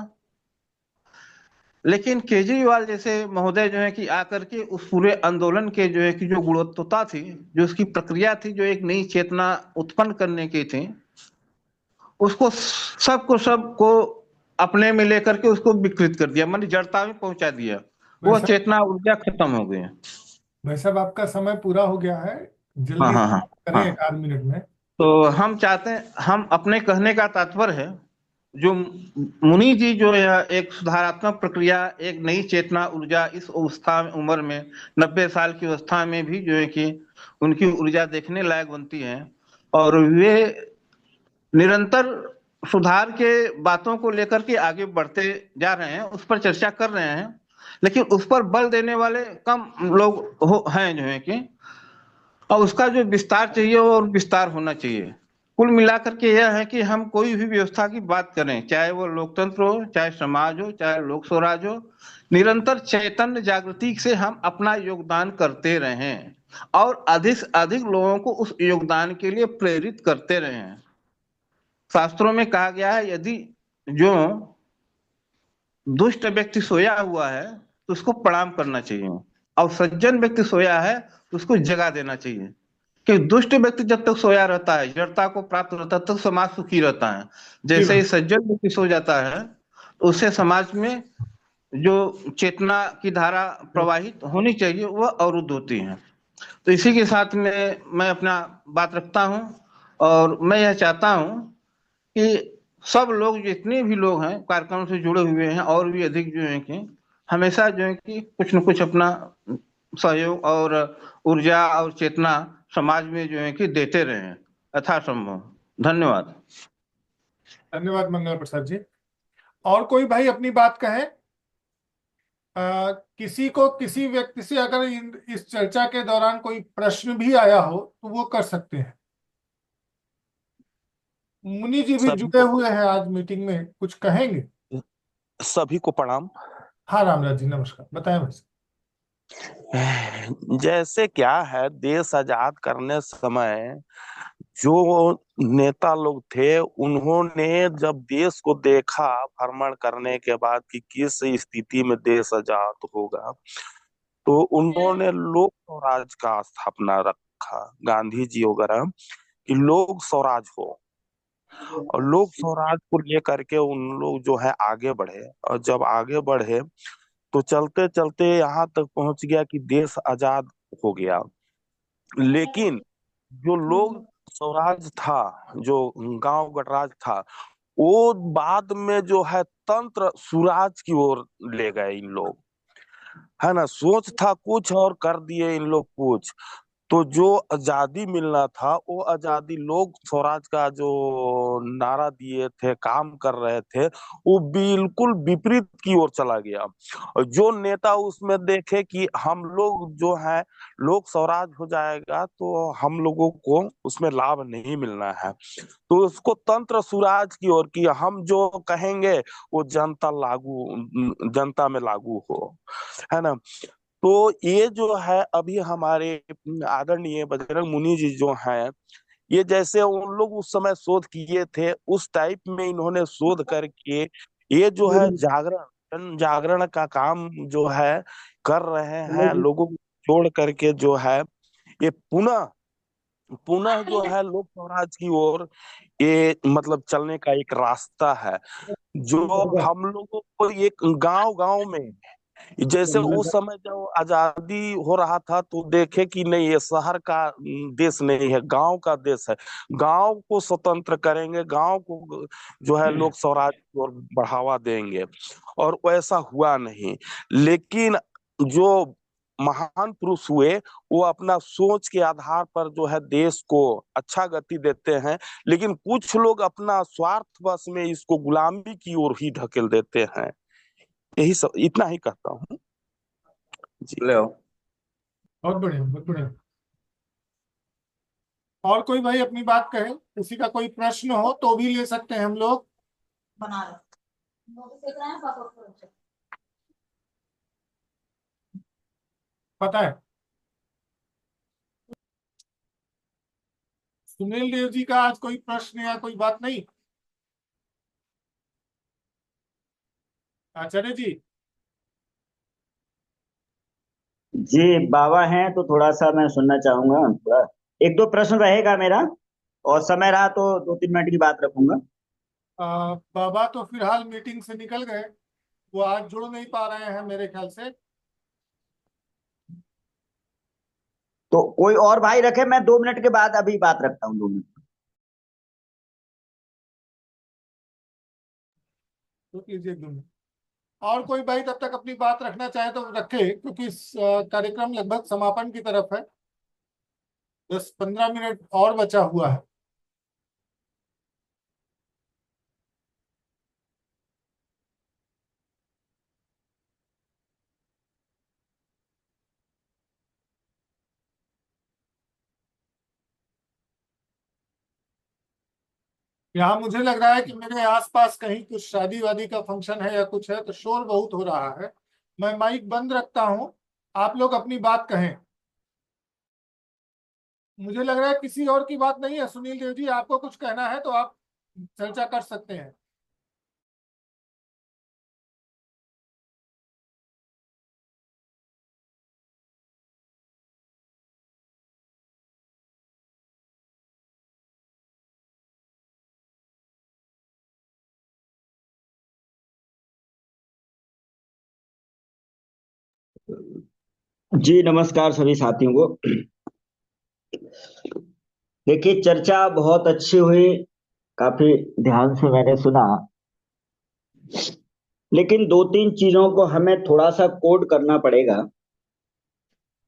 लेकिन केजरीवाल जैसे महोदय जो है कि आकर के उस पूरे आंदोलन के जो है कि जो गुणवत्ता थी, जो उसकी प्रक्रिया थी, जो एक नई चेतना उत्पन्न करने की थी, उसको सबको अपने में लेकर के उसको विकृत कर दिया, मानी जड़ता में पहुंचा दिया। भाई वो साहब, चेतना ऊर्जा खत्म हो गई है। भाई साहब आपका समय पूरा हो गया है, हाँ जल्दी हाँ हाँ करें हाँ। 1 आध मिनट में। तो हम चाहते हैं, हम अपने कहने का तात्पर्य है, जो मुनि जी जो है एक सुधारात्मक प्रक्रिया, एक नई चेतना ऊर्जा इस अवस्था में, उम्र में 90 साल की अवस्था में भी जो है कि उनकी ऊर्जा देखने लायक बनती है, और वे निरंतर सुधार के बातों को लेकर के आगे बढ़ते जा रहे हैं, उस पर चर्चा कर रहे हैं, लेकिन उस पर बल देने वाले कम लोग हैं जो है कि, और उसका जो विस्तार चाहिए और विस्तार होना चाहिए। कुल मिलाकर के यह है कि हम कोई भी व्यवस्था की बात करें, चाहे वो लोकतंत्र हो, चाहे समाज हो, चाहे लोक स्वराज हो, निरंतर चैतन्य जागृति से हम अपना योगदान करते रहें और अधिक से अधिक लोगों को उस योगदान के लिए प्रेरित करते रहें। शास्त्रों में कहा गया है, यदि जो दुष्ट व्यक्ति सोया हुआ है तो उसको प्रणाम करना चाहिए, और सज्जन व्यक्ति सोया है तो उसको जगा देना चाहिए। कि दुष्ट व्यक्ति जब तक सोया रहता है, जड़ता को प्राप्त रहता है, तब तक समाज सुखी रहता है। जी जैसे भाई, ही सज्जन व्यक्ति सो जाता है तो उससे समाज में जो चेतना की धारा प्रवाहित होनी चाहिए वह अवरुद्ध होती है। तो इसी के साथ में मैं अपना बात रखता हूँ, और मैं यह चाहता हूँ कि सब लोग, जितने भी लोग हैं कार्यक्रम से जुड़े हुए हैं, और भी अधिक जो है कि हमेशा जो है कि कुछ न कुछ अपना सहयोग और ऊर्जा और चेतना समाज में जो है कि देते रहे यथासंभव। धन्यवाद। धन्यवाद मंगल प्रसाद जी। और कोई भाई अपनी बात कहे? किसी को, किसी व्यक्ति से अगर इस चर्चा के दौरान कोई प्रश्न भी आया हो तो वो कर सकते हैं। मुनि जी भी सभी जुड़े को हुए हैं आज मीटिंग में, कुछ कहेंगे? सभी को प्रणाम। हाँ रामराज जी, नमस्कार, बताएं भाई साहब। जैसे क्या है, देश आजाद करने समय जो नेता लोग थे, उन्होंने जब देश को देखा भ्रमण करने के बाद कि किस स्थिति में देश आजाद होगा, तो उन्होंने लोक स्वराज का स्थापना रखा, गांधी जी वगैरह, कि लोक स्वराज हो। और लोक स्वराज को लेकर के उन लोग जो है आगे बढ़े, और जब आगे बढ़े तो चलते चलते यहाँ तक पहुंच गया कि देश आजाद हो गया। लेकिन जो लोग स्वराज था, जो गांव गणराज था, वो बाद में जो है तंत्र सुराज की ओर ले गए इन लोग, है ना। सोच था कुछ और कर दिए इन लोग कुछ। तो जो आजादी मिलना था, वो आजादी लोग स्वराज का जो नारा दिए थे, काम कर रहे थे, वो बिल्कुल विपरीत की ओर चला गया। और जो नेता उसमें देखे कि हम लोग जो है लोक स्वराज हो जाएगा तो हम लोगों को उसमें लाभ नहीं मिलना है, तो उसको तंत्र सुराज की ओर, कि हम जो कहेंगे वो जनता में लागू हो, है ना। तो ये जो है अभी हमारे आदरणीय बजरंग मुनि जी जो हैं, ये जैसे उन लोग उस समय शोध किए थे, उस टाइप में इन्होंने शोध करके ये जो है जागरण, जन जागरण का काम जो है कर रहे हैं, लोगों को जोड़ करके जो है ये पुनः पुनः जो है लोक स्वराज की ओर ये मतलब चलने का एक रास्ता है, जो हम लोगों को एक गांव गांव में, जैसे उस समय जब आजादी हो रहा था तो देखे कि नहीं, ये शहर का देश नहीं है, गांव का देश है, गांव को स्वतंत्र करेंगे, गांव को जो है लोक स्वराज को बढ़ावा देंगे, और वैसा हुआ नहीं। लेकिन जो महान पुरुष हुए, वो अपना सोच के आधार पर जो है देश को अच्छा गति देते हैं, लेकिन कुछ लोग अपना स्वार्थ बस में इसको गुलामी की ओर ही ढकेल देते हैं। यही सब, इतना ही कहता हूँ जी। ले बहुत बढ़िया, बहुत बढ़िया। और कोई भाई अपनी बात कहे? किसी का कोई प्रश्न हो तो भी ले सकते हैं हम लोग। पता है सुनील देव जी का आज कोई प्रश्न या कोई बात नहीं? आचार्य जी, जी बाबा हैं तो थोड़ा सा मैं सुनना चाहूंगा। थोड़ा एक दो प्रश्न रहेगा मेरा, और समय रहा तो 2-3 मिनट की बात रखूंगा। बाबा तो फिलहाल मीटिंग से निकल गए, वो आज जुड़ नहीं पा रहे हैं मेरे ख्याल से। तो कोई और भाई रखे, मैं 2 मिनट के बाद अभी बात रखता हूँ, 2 मिनट। तो कीजिए 2 मिनट। और कोई भाई तब तक अपनी बात रखना चाहे तो रखे, क्योंकि इस कार्यक्रम लगभग समापन की तरफ है। 10-15 मिनट और बचा हुआ है। यहाँ मुझे लग रहा है कि मेरे आसपास कहीं कुछ शादी वादी का फंक्शन है या कुछ है, तो शोर बहुत हो रहा है। मैं माइक बंद रखता हूँ, आप लोग अपनी बात कहें। मुझे लग रहा है किसी और की बात नहीं है। सुनील देव जी, आपको कुछ कहना है तो आप चर्चा कर सकते हैं। जी नमस्कार सभी साथियों को। देखिए चर्चा बहुत अच्छी हुई, काफी ध्यान से मैंने सुना, लेकिन 2-3 चीजों को हमें थोड़ा सा कोड करना पड़ेगा।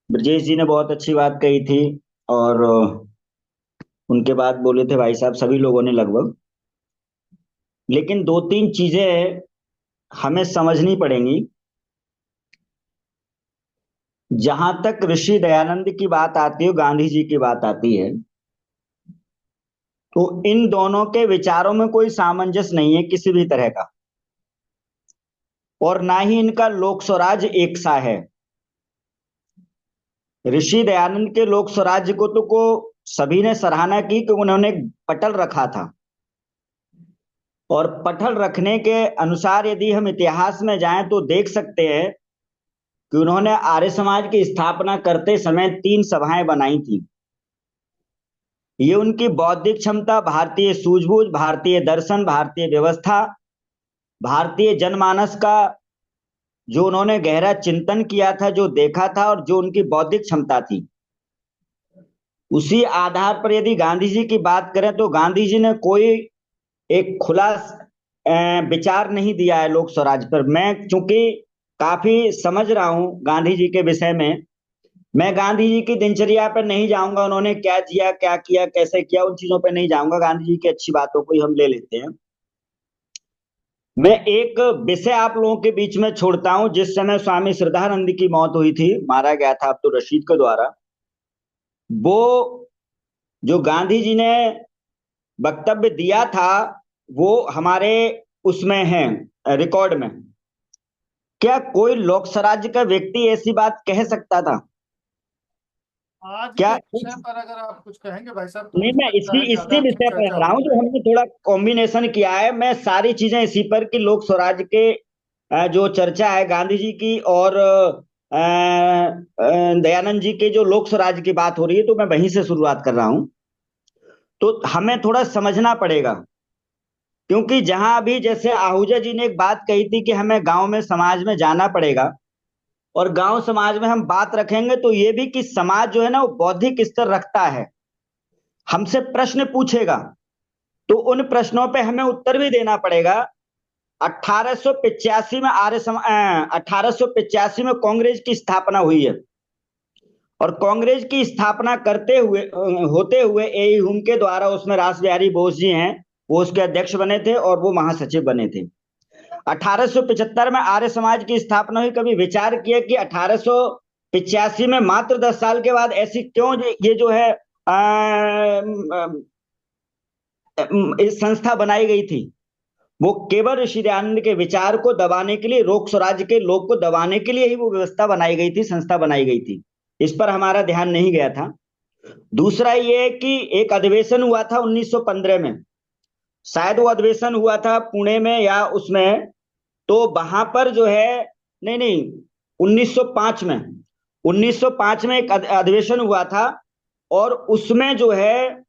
ब्रजेश जी ने बहुत अच्छी बात कही थी, और उनके बाद बोले थे भाई साहब सभी लोगों ने लगभग, लेकिन 2-3 चीजें हमें समझनी पड़ेंगी। जहां तक ऋषि दयानंद की बात आती है, गांधी जी की बात आती है, तो इन दोनों के विचारों में कोई सामंजस्य नहीं है किसी भी तरह का, और ना ही इनका लोक स्वराज एक सा है। ऋषि दयानंद के लोक स्वराज्य को सभी ने सराहना की कि उन्होंने पटल रखा था, और पटल रखने के अनुसार यदि हम इतिहास में जाएं तो देख सकते हैं कि उन्होंने आर्य समाज की स्थापना करते समय 3 सभाएं बनाई थी। ये उनकी बौद्धिक क्षमता, भारतीय सूझबूझ, भारतीय दर्शन, भारतीय व्यवस्था, भारतीय जनमानस का जो उन्होंने गहरा चिंतन किया था, जो देखा था, और जो उनकी बौद्धिक क्षमता थी, उसी आधार पर यदि गांधी जी की बात करें तो गांधी जी ने कोई एक खुला विचार नहीं दिया है लोक स्वराज पर। मैं चूंकि काफी समझ रहा हूं गांधी जी के विषय में, मैं गांधी जी की दिनचर्या पर नहीं जाऊंगा, उन्होंने क्या जिया, क्या किया, कैसे किया, उन चीजों पर नहीं जाऊंगा। गांधी जी की अच्छी बातों को ही हम ले लेते हैं। मैं एक विषय आप लोगों के बीच में छोड़ता हूं। जिस समय स्वामी श्रद्धानंद की मौत हुई थी, मारा गया था अब्दुल रशीद के द्वारा, वो जो गांधी जी ने वक्तव्य दिया था वो हमारे उसमें है, रिकॉर्ड में। क्या कोई लोक स्वराज्य का व्यक्ति ऐसी बात कह सकता था? आज क्या के विषय पर अगर आप कुछ कहेंगे भाई साहब तो नहीं, मुझे मैं लगता है इसी ज्यादा अच्छी विषय पर चर्चा आ रहा हूँ होगी। जो हमने थोड़ा कॉम्बिनेशन किया है। मैं सारी चीजें इसी पर कि लोक स्वराज के जो चर्चा है गांधी जी की, और दयानंद जी के जो लोक स्वराज की बात हो रही है, तो मैं वहीं से शुरुआत कर रहा हूं। तो हमें थोड़ा समझना पड़ेगा, क्योंकि जहां अभी जैसे आहूजा जी ने एक बात कही थी कि हमें गांव में समाज में जाना पड़ेगा, और गांव समाज में हम बात रखेंगे तो ये भी कि समाज जो है ना वो बौद्धिक स्तर रखता है, हमसे प्रश्न पूछेगा, तो उन प्रश्नों पे हमें उत्तर भी देना पड़ेगा। 1885 में 1885 में कांग्रेस की स्थापना हुई है, और कांग्रेस की स्थापना करते हुए होते हुए ए हुम के द्वारा उसमें रास बिहारी बोस जी हैं, वो उसके अध्यक्ष बने थे और वो महासचिव बने थे। 1875 में आर्य समाज की स्थापना हुई। कभी विचार किया कि 1885 में मात्र 10 साल के बाद ऐसी क्यों ये जो है इस संस्था बनाई गई थी? वो केवल ऋषि दयानंद के विचार को दबाने के लिए, लोक स्वराज के लोग को दबाने के लिए ही वो व्यवस्था बनाई गई थी, संस्था बनाई गई थी। इस पर हमारा ध्यान नहीं गया था। दूसरा ये कि एक अधिवेशन हुआ था 1915 में, शायद वो अधिवेशन हुआ था पुणे में या उसमें, तो वहां पर जो है, नहीं 1905 में, 1905 में एक अधिवेशन हुआ था और उसमें जो है,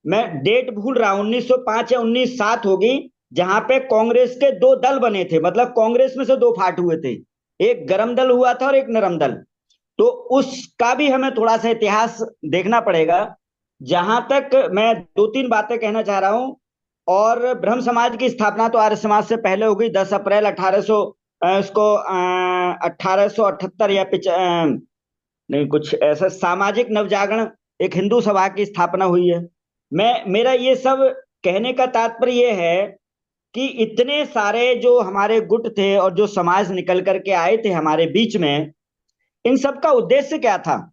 मैं डेट भूल रहा हूं, 1905 या 1907 होगी, जहां पे कांग्रेस के दो दल बने थे, मतलब कांग्रेस में से दो फाट हुए थे, एक गरम दल हुआ था और एक नरम दल। तो उसका भी हमें थोड़ा सा इतिहास देखना पड़ेगा। जहां तक मैं दो तीन बातें कहना चाह रहा हूं, और ब्रह्म समाज की स्थापना तो आर्य समाज से पहले हो गई, 10 अप्रैल 1878 या नहीं कुछ ऐसा, सामाजिक नवजागरण एक हिंदू सभा की स्थापना हुई है। मेरा ये सब कहने का तात्पर्य ये है कि इतने सारे जो हमारे गुट थे और जो समाज निकल करके आए थे हमारे बीच में, इन सब का उद्देश्य क्या था?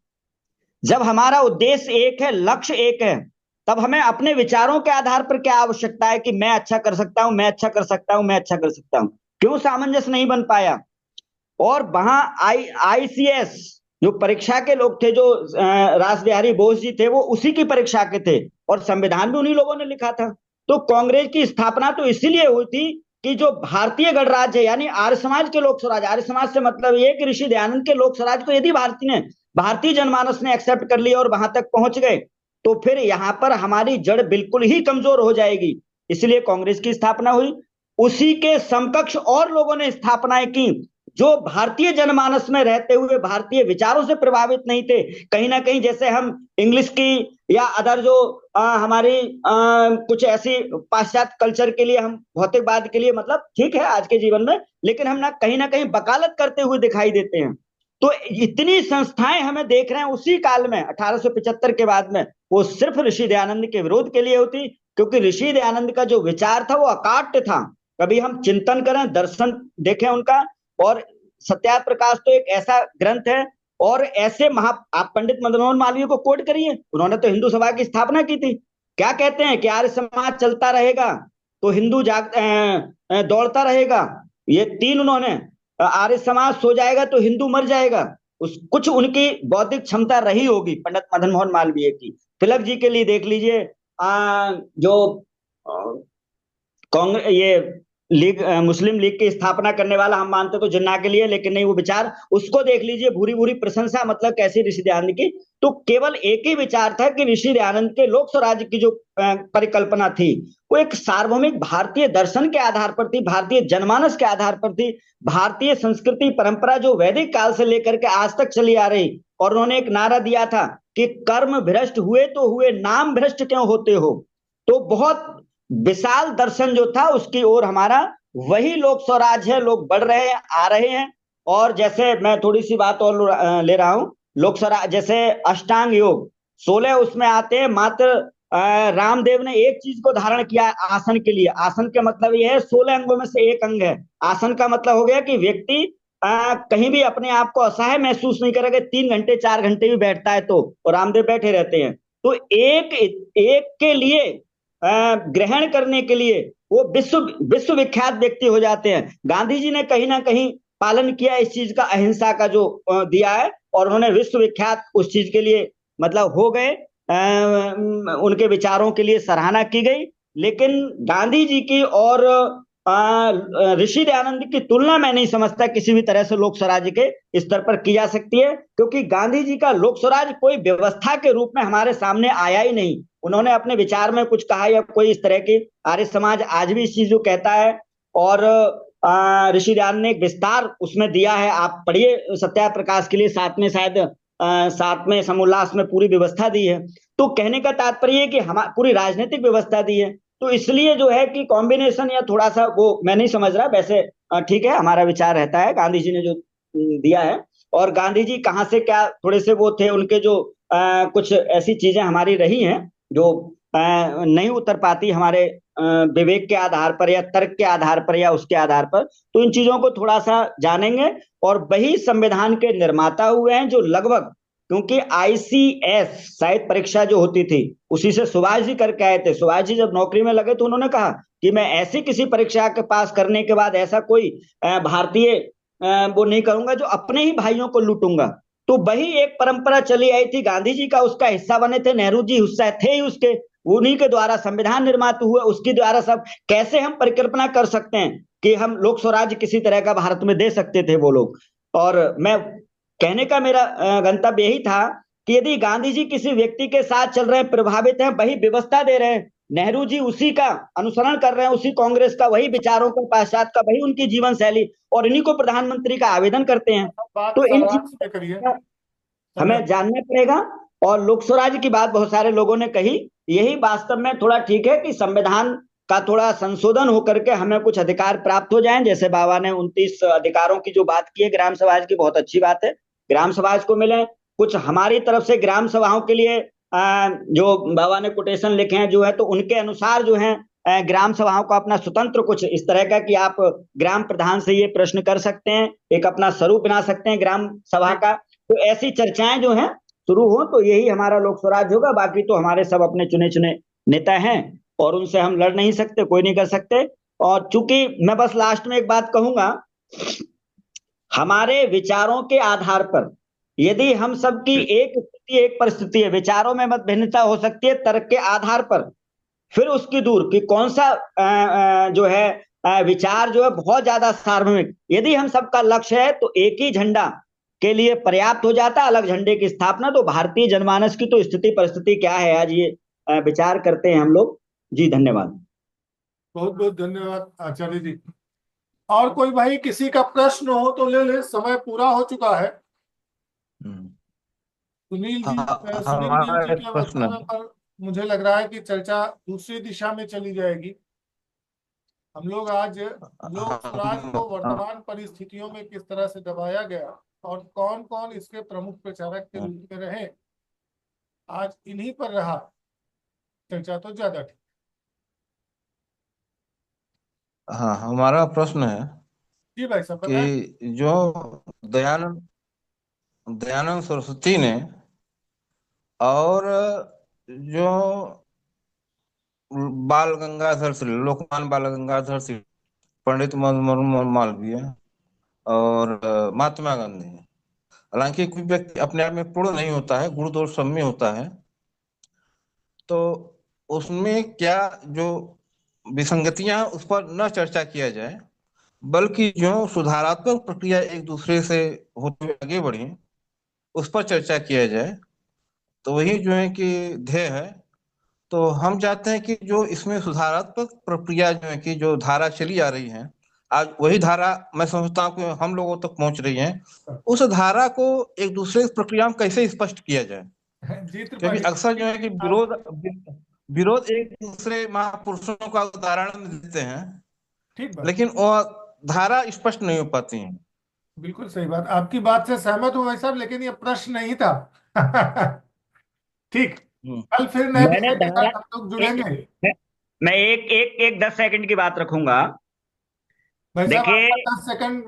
जब हमारा उद्देश्य एक है, लक्ष्य एक है, तब हमें अपने विचारों के आधार पर क्या आवश्यकता है कि मैं अच्छा कर सकता हूं, मैं अच्छा कर सकता हूं, मैं अच्छा कर सकता हूं, क्यों सामंजस्य नहीं बन पाया? और वहां ICS जो परीक्षा के लोग थे, जो रास बिहारी बोस जी थे, वो उसी की परीक्षा के थे और संविधान भी उन्हीं लोगों ने लिखा था। तो कांग्रेस की स्थापना तो इसीलिए हुई थी कि जो भारतीय गणराज्य है, यानी आर्य समाज के लोक स्वराज, आर्य समाज से मतलब ये कि ऋषि दयानंद के लोक स्वराज को यदि भारतीय जनमानस ने एक्सेप्ट कर लिया और वहां तक पहुंच गए, तो फिर यहां पर हमारी जड़ बिल्कुल ही कमजोर हो जाएगी। इसलिए कांग्रेस की स्थापना हुई। उसी के समकक्ष और लोगों ने स्थापनाएं की जो भारतीय जनमानस में रहते हुए भारतीय विचारों से प्रभावित नहीं थे। कहीं ना कहीं जैसे हम इंग्लिश की या अदर जो हमारी कुछ ऐसी पाश्चात्य कल्चर के लिए, हम भौतिकवाद के लिए, मतलब ठीक है आज के जीवन में, लेकिन हम ना कहीं वकालत करते हुए दिखाई देते हैं। तो इतनी संस्थाएं हमें देख रहे हैं उसी काल में 1875 के बाद में, वो सिर्फ ऋषि दयानंद के विरोध के लिए होती, क्योंकि ऋषि दयानंद का जो विचार था वो अकाट्य था। कभी हम चिंतन करें, दर्शन देखें उनका, और सत्यार्थ प्रकाश तो एक ऐसा ग्रंथ है। और ऐसे आप पंडित मदन मोहन मालवीय को कोट करिए, उन्होंने तो हिंदू सभा की स्थापना की थी। क्या कहते हैं कि आर्य समाज चलता रहेगा तो हिंदू दौड़ता रहेगा, ये तीन उन्होंने, आर्य समाज सो जाएगा तो हिंदू मर जाएगा। कुछ उनकी बौद्धिक क्षमता रही होगी पंडित मदन मोहन मालवीय की। तिलक जी के लिए देख लीजिए, जो कांग्रेस, ये लीग, मुस्लिम लीग की स्थापना करने वाला हम मानते तो जिन्ना के लिए, लेकिन नहीं वो विचार, उसको देख लीजिए, भूरी भूरी प्रशंसा, मतलब कैसी ऋषि दयानंद की। तो केवल एक ही विचार था कि ऋषि दयानंद के लोक स्वराज्य की जो परिकल्पना थी वो एक सार्वभौमिक भारतीय दर्शन के आधार पर थी, भारतीय जनमानस के आधार पर थी, भारतीय संस्कृति परंपरा जो वैदिक काल से लेकर के आज तक चली आ रही। और उन्होंने एक नारा दिया था कि कर्म भ्रष्ट हुए तो हुए, नाम भ्रष्ट क्यों होते हो। तो बहुत विशाल दर्शन जो था उसकी ओर हमारा वही लोक स्वराज है। लोग बढ़ रहे हैं, आ रहे हैं। और जैसे मैं थोड़ी सी बात और ले रहा हूं, लोक स्वराज जैसे अष्टांग योग 16 उसमें आते हैं, मात्र रामदेव ने एक चीज को धारण किया आसन के लिए। आसन का मतलब यह है 16 अंगों में से एक अंग है। आसन का मतलब हो गया कि व्यक्ति कहीं भी अपने आप को असहाय महसूस नहीं करेगा, 3 घंटे 4 घंटे भी बैठता है तो, और रामदेव बैठे रहते हैं। तो एक के लिए ग्रहण करने के लिए वो विश्व विख्यात व्यक्ति हो जाते हैं। गांधी जी ने कहीं ना कहीं पालन किया इस चीज का, अहिंसा का जो दिया है, और उन्होंने विश्व विख्यात उस चीज के लिए मतलब हो गए, उनके विचारों के लिए सराहना की गई। लेकिन गांधी जी की और ऋषि दयानंद की तुलना मैं नहीं समझता किसी भी तरह से लोक स्वराज्य के स्तर पर की जा सकती है, क्योंकि गांधी जी का लोक स्वराज्य कोई व्यवस्था के रूप में हमारे सामने आया ही नहीं। उन्होंने अपने विचार में कुछ कहा या कोई इस तरह की, आर्य समाज आज भी इस चीज को कहता है। और ऋषि दयानंद ने एक विस्तार उसमें दिया है, आप पढ़िए सत्यार्थ प्रकाश के लिए, साथ में समोल्लास में पूरी व्यवस्था दी है। तो कहने का तात्पर्य है कि हमारी पूरी राजनीतिक व्यवस्था दी है। तो इसलिए जो है कि कॉम्बिनेशन या थोड़ा सा वो मैं नहीं समझ रहा, वैसे ठीक है हमारा विचार रहता है गांधी जी ने जो दिया है। और गांधी जी कहाँ से क्या थोड़े से वो थे, उनके जो कुछ ऐसी चीजें हमारी रही हैं जो नहीं उतर पाती हमारे विवेक के आधार पर या तर्क के आधार पर या उसके आधार पर, तो इन चीजों को थोड़ा सा जानेंगे। और वही संविधान के निर्माता हुए हैं जो लगभग, क्योंकि ICS शायद परीक्षा जो होती थी उसी से सुभाष जी करके आए थे। सुभाष जी जब नौकरी में लगे तो उन्होंने कहा कि मैं ऐसी किसी परीक्षा के पास करने के बाद ऐसा कोई भारतीय वो नहीं करूंगा जो अपने ही भाइयों को लूटूंगा। तो वही एक परंपरा चली आई थी, गांधी जी का उसका हिस्सा बने थे, नेहरू जी हिस्सा थे ही उसके, उन्हीं के द्वारा संविधान निर्मात हुआ, उसके द्वारा सब। कैसे हम परिकल्पना कर सकते हैं कि हम लोक स्वराज्य किसी तरह का भारत में दे सकते थे वो लोग। और मैं कहने का मेरा गंतव्य यही था कि यदि गांधी जी किसी व्यक्ति के साथ चल रहे हैं, प्रभावित हैं, वही व्यवस्था दे रहे हैं, नेहरू जी उसी का अनुसरण कर रहे हैं, उसी कांग्रेस का, वही विचारों का, पाश्चात्य का, वही उनकी जीवन शैली, और इन्हीं को प्रधानमंत्री का आवेदन करते हैं, तो इन चीजों का हमें जानना पड़ेगा। और लोक स्वराज की बात बहुत सारे लोगों ने कही, यही वास्तव में थोड़ा ठीक है कि संविधान का थोड़ा संशोधन होकर के हमें कुछ अधिकार प्राप्त हो जाएं। जैसे बाबा ने 29 अधिकारों की जो बात की है ग्राम समाज की, बहुत अच्छी बात है, ग्राम समाज को मिले। कुछ हमारी तरफ से ग्राम सभाओं के लिए जो बाबा ने कोटेशन लिखे हैं जो है, तो उनके अनुसार जो है ग्राम सभाओं का अपना स्वतंत्र कुछ इस तरह का कि आप ग्राम प्रधान से ये प्रश्न कर सकते हैं, एक अपना स्वरूप बना सकते हैं ग्राम सभा का। तो ऐसी चर्चाएं जो हैं शुरू हो, तो यही हमारा लोक स्वराज होगा। बाकी तो हमारे सब अपने चुने चुने नेता हैं और उनसे हम लड़ नहीं सकते, कोई नहीं कर सकते। और चूंकि मैं बस लास्ट में एक बात कहूंगा, हमारे विचारों के आधार पर यदि हम सबकी एक स्थिति, एक परिस्थिति है, विचारों में मत भिन्नता हो सकती है तर्क के आधार पर, फिर उसकी दूर कि कौन सा जो है विचार जो है बहुत ज्यादा सार्वभौमिक, यदि हम सबका लक्ष्य है तो एक ही झंडा के लिए पर्याप्त हो जाता है, अलग झंडे की स्थापना। तो भारतीय जनमानस की तो स्थिति परिस्थिति क्या है, आज ये विचार करते हैं हम लोग। जी धन्यवाद। बहुत बहुत धन्यवाद आचार्य जी। और कोई भाई किसी का प्रश्न हो तो ले ले, समय पूरा हो चुका है। सुनील जी हमारा के प्रश्न अवसर पर मुझे लग रहा है कि चर्चा दूसरी दिशा में चली जाएगी। हम लोग आज लोक स्वराज को वर्तमान परिस्थितियों में किस तरह से दबाया गया और कौन कौन इसके प्रमुख प्रचारक के रूप में रहे, आज इन्हीं पर रहा चर्चा तो ज्यादा ठीक। हाँ, हमारा प्रश्न है जी भाई साहब कि जो दयानंद सरस्वती ने और जो बाल गंगाधर श्री, लोकमान्य बाल गंगाधर श्री, पंडित मदन मालवीय और महात्मा गांधी, हालांकि कोई व्यक्ति अपने आप में पूर्ण नहीं होता है, गुण दोष सब में होता है, तो उसमें क्या जो विसंगतियां उस पर न चर्चा किया जाए, बल्कि जो सुधारात्मक प्रक्रिया एक दूसरे से होते हुए आगे बढ़ी उस पर चर्चा किया जाए, तो वही जो है कि ध्येय है। तो हम चाहते हैं कि जो इसमें सुधारात्मक प्रक्रिया जो है कि जो धारा चली आ रही है, आज वही धारा मैं समझता हूँ कि हम लोगों तक पहुंच रही है, उस धारा को एक दूसरे प्रक्रिया में कैसे स्पष्ट किया जाए, क्योंकि अक्सर जो है कि विरोध एक दूसरे महापुरुषों का उदाहरण देते हैं, लेकिन वो धारा स्पष्ट नहीं हो पाती है। बिल्कुल सही बात, आपकी बात से सहमत हूँ भाई साहब, लेकिन ये प्रश्न नहीं था। ठीक, कल फिर नए विषय के साथ हम लोग जुड़ेंगे। मैं एक 10 सेकंड की बात रखूंगा। भाई साहब आपका 10 सेकंड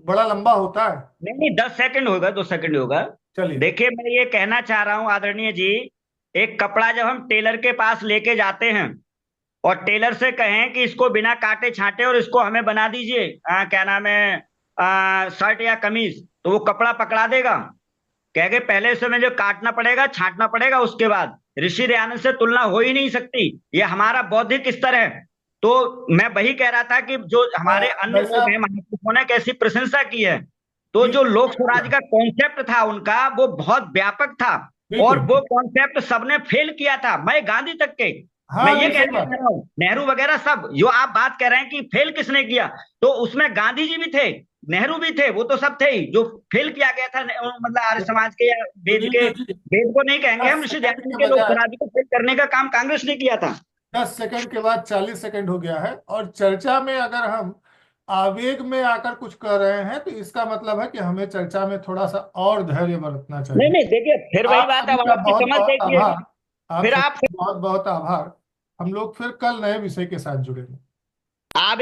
बड़ा लंबा होता है। नहीं 10 सेकंड होगा, 2 सेकंड होगा। चलिए, देखिए मैं ये कहना चाह रहा हूं आदरणीय जी, एक कपड़ा जब हम टेलर के पास लेके जाते हैं और टेलर से कहें कि इसको बिना काटे छांटे और इसको हमें बना दीजिए, क्या नाम है, शर्ट या कमीज, तो वो कपड़ा पकड़ा देगा, कहेंगे पहले से मुझे काटना पड़ेगा, छांटना पड़ेगा, उसके बाद। ऋषि दयानंद से तुलना हो ही नहीं सकती, ये हमारा बौद्धिक स्तर है। तो मैं वही कह रहा था कि जो हमारे अन्य लोग हैं, महापुरुषों ने कैसी प्रशंसा की है, तो जो लोक स्वराज का कॉन्सेप्ट था उनका वो बहुत व्यापक था और वो कॉन्सेप्ट सबने फेल किया था, मैं गांधी तक के मैं ये कहना चाह रहा हूँ, नेहरू वगैरह सब जो आप बात कर रहे हैं कि फेल किसने किया, तो उसमें गांधी जी भी थे, नेहरू भी थे, वो तो सब थे ही। जो फेल किया गया था मतलब आर्य समाज के या वेद को नहीं कहेंगे हम, ऋषि दयानंद के लोक स्वराज को फेल करने का काम कांग्रेस ने किया था। 10 सेकंड के बाद 40 सेकंड हो गया है, और चर्चा में अगर हम आवेग में आकर कुछ कर रहे हैं तो इसका मतलब है कि हमें चर्चा में थोड़ा सा और धैर्य बरतना चाहिए। नहीं देखिए फिर वही बात है, फिर आप बहुत बहुत आभार। हम लोग फिर कल नए विषय के साथ जुड़ेंगे। आप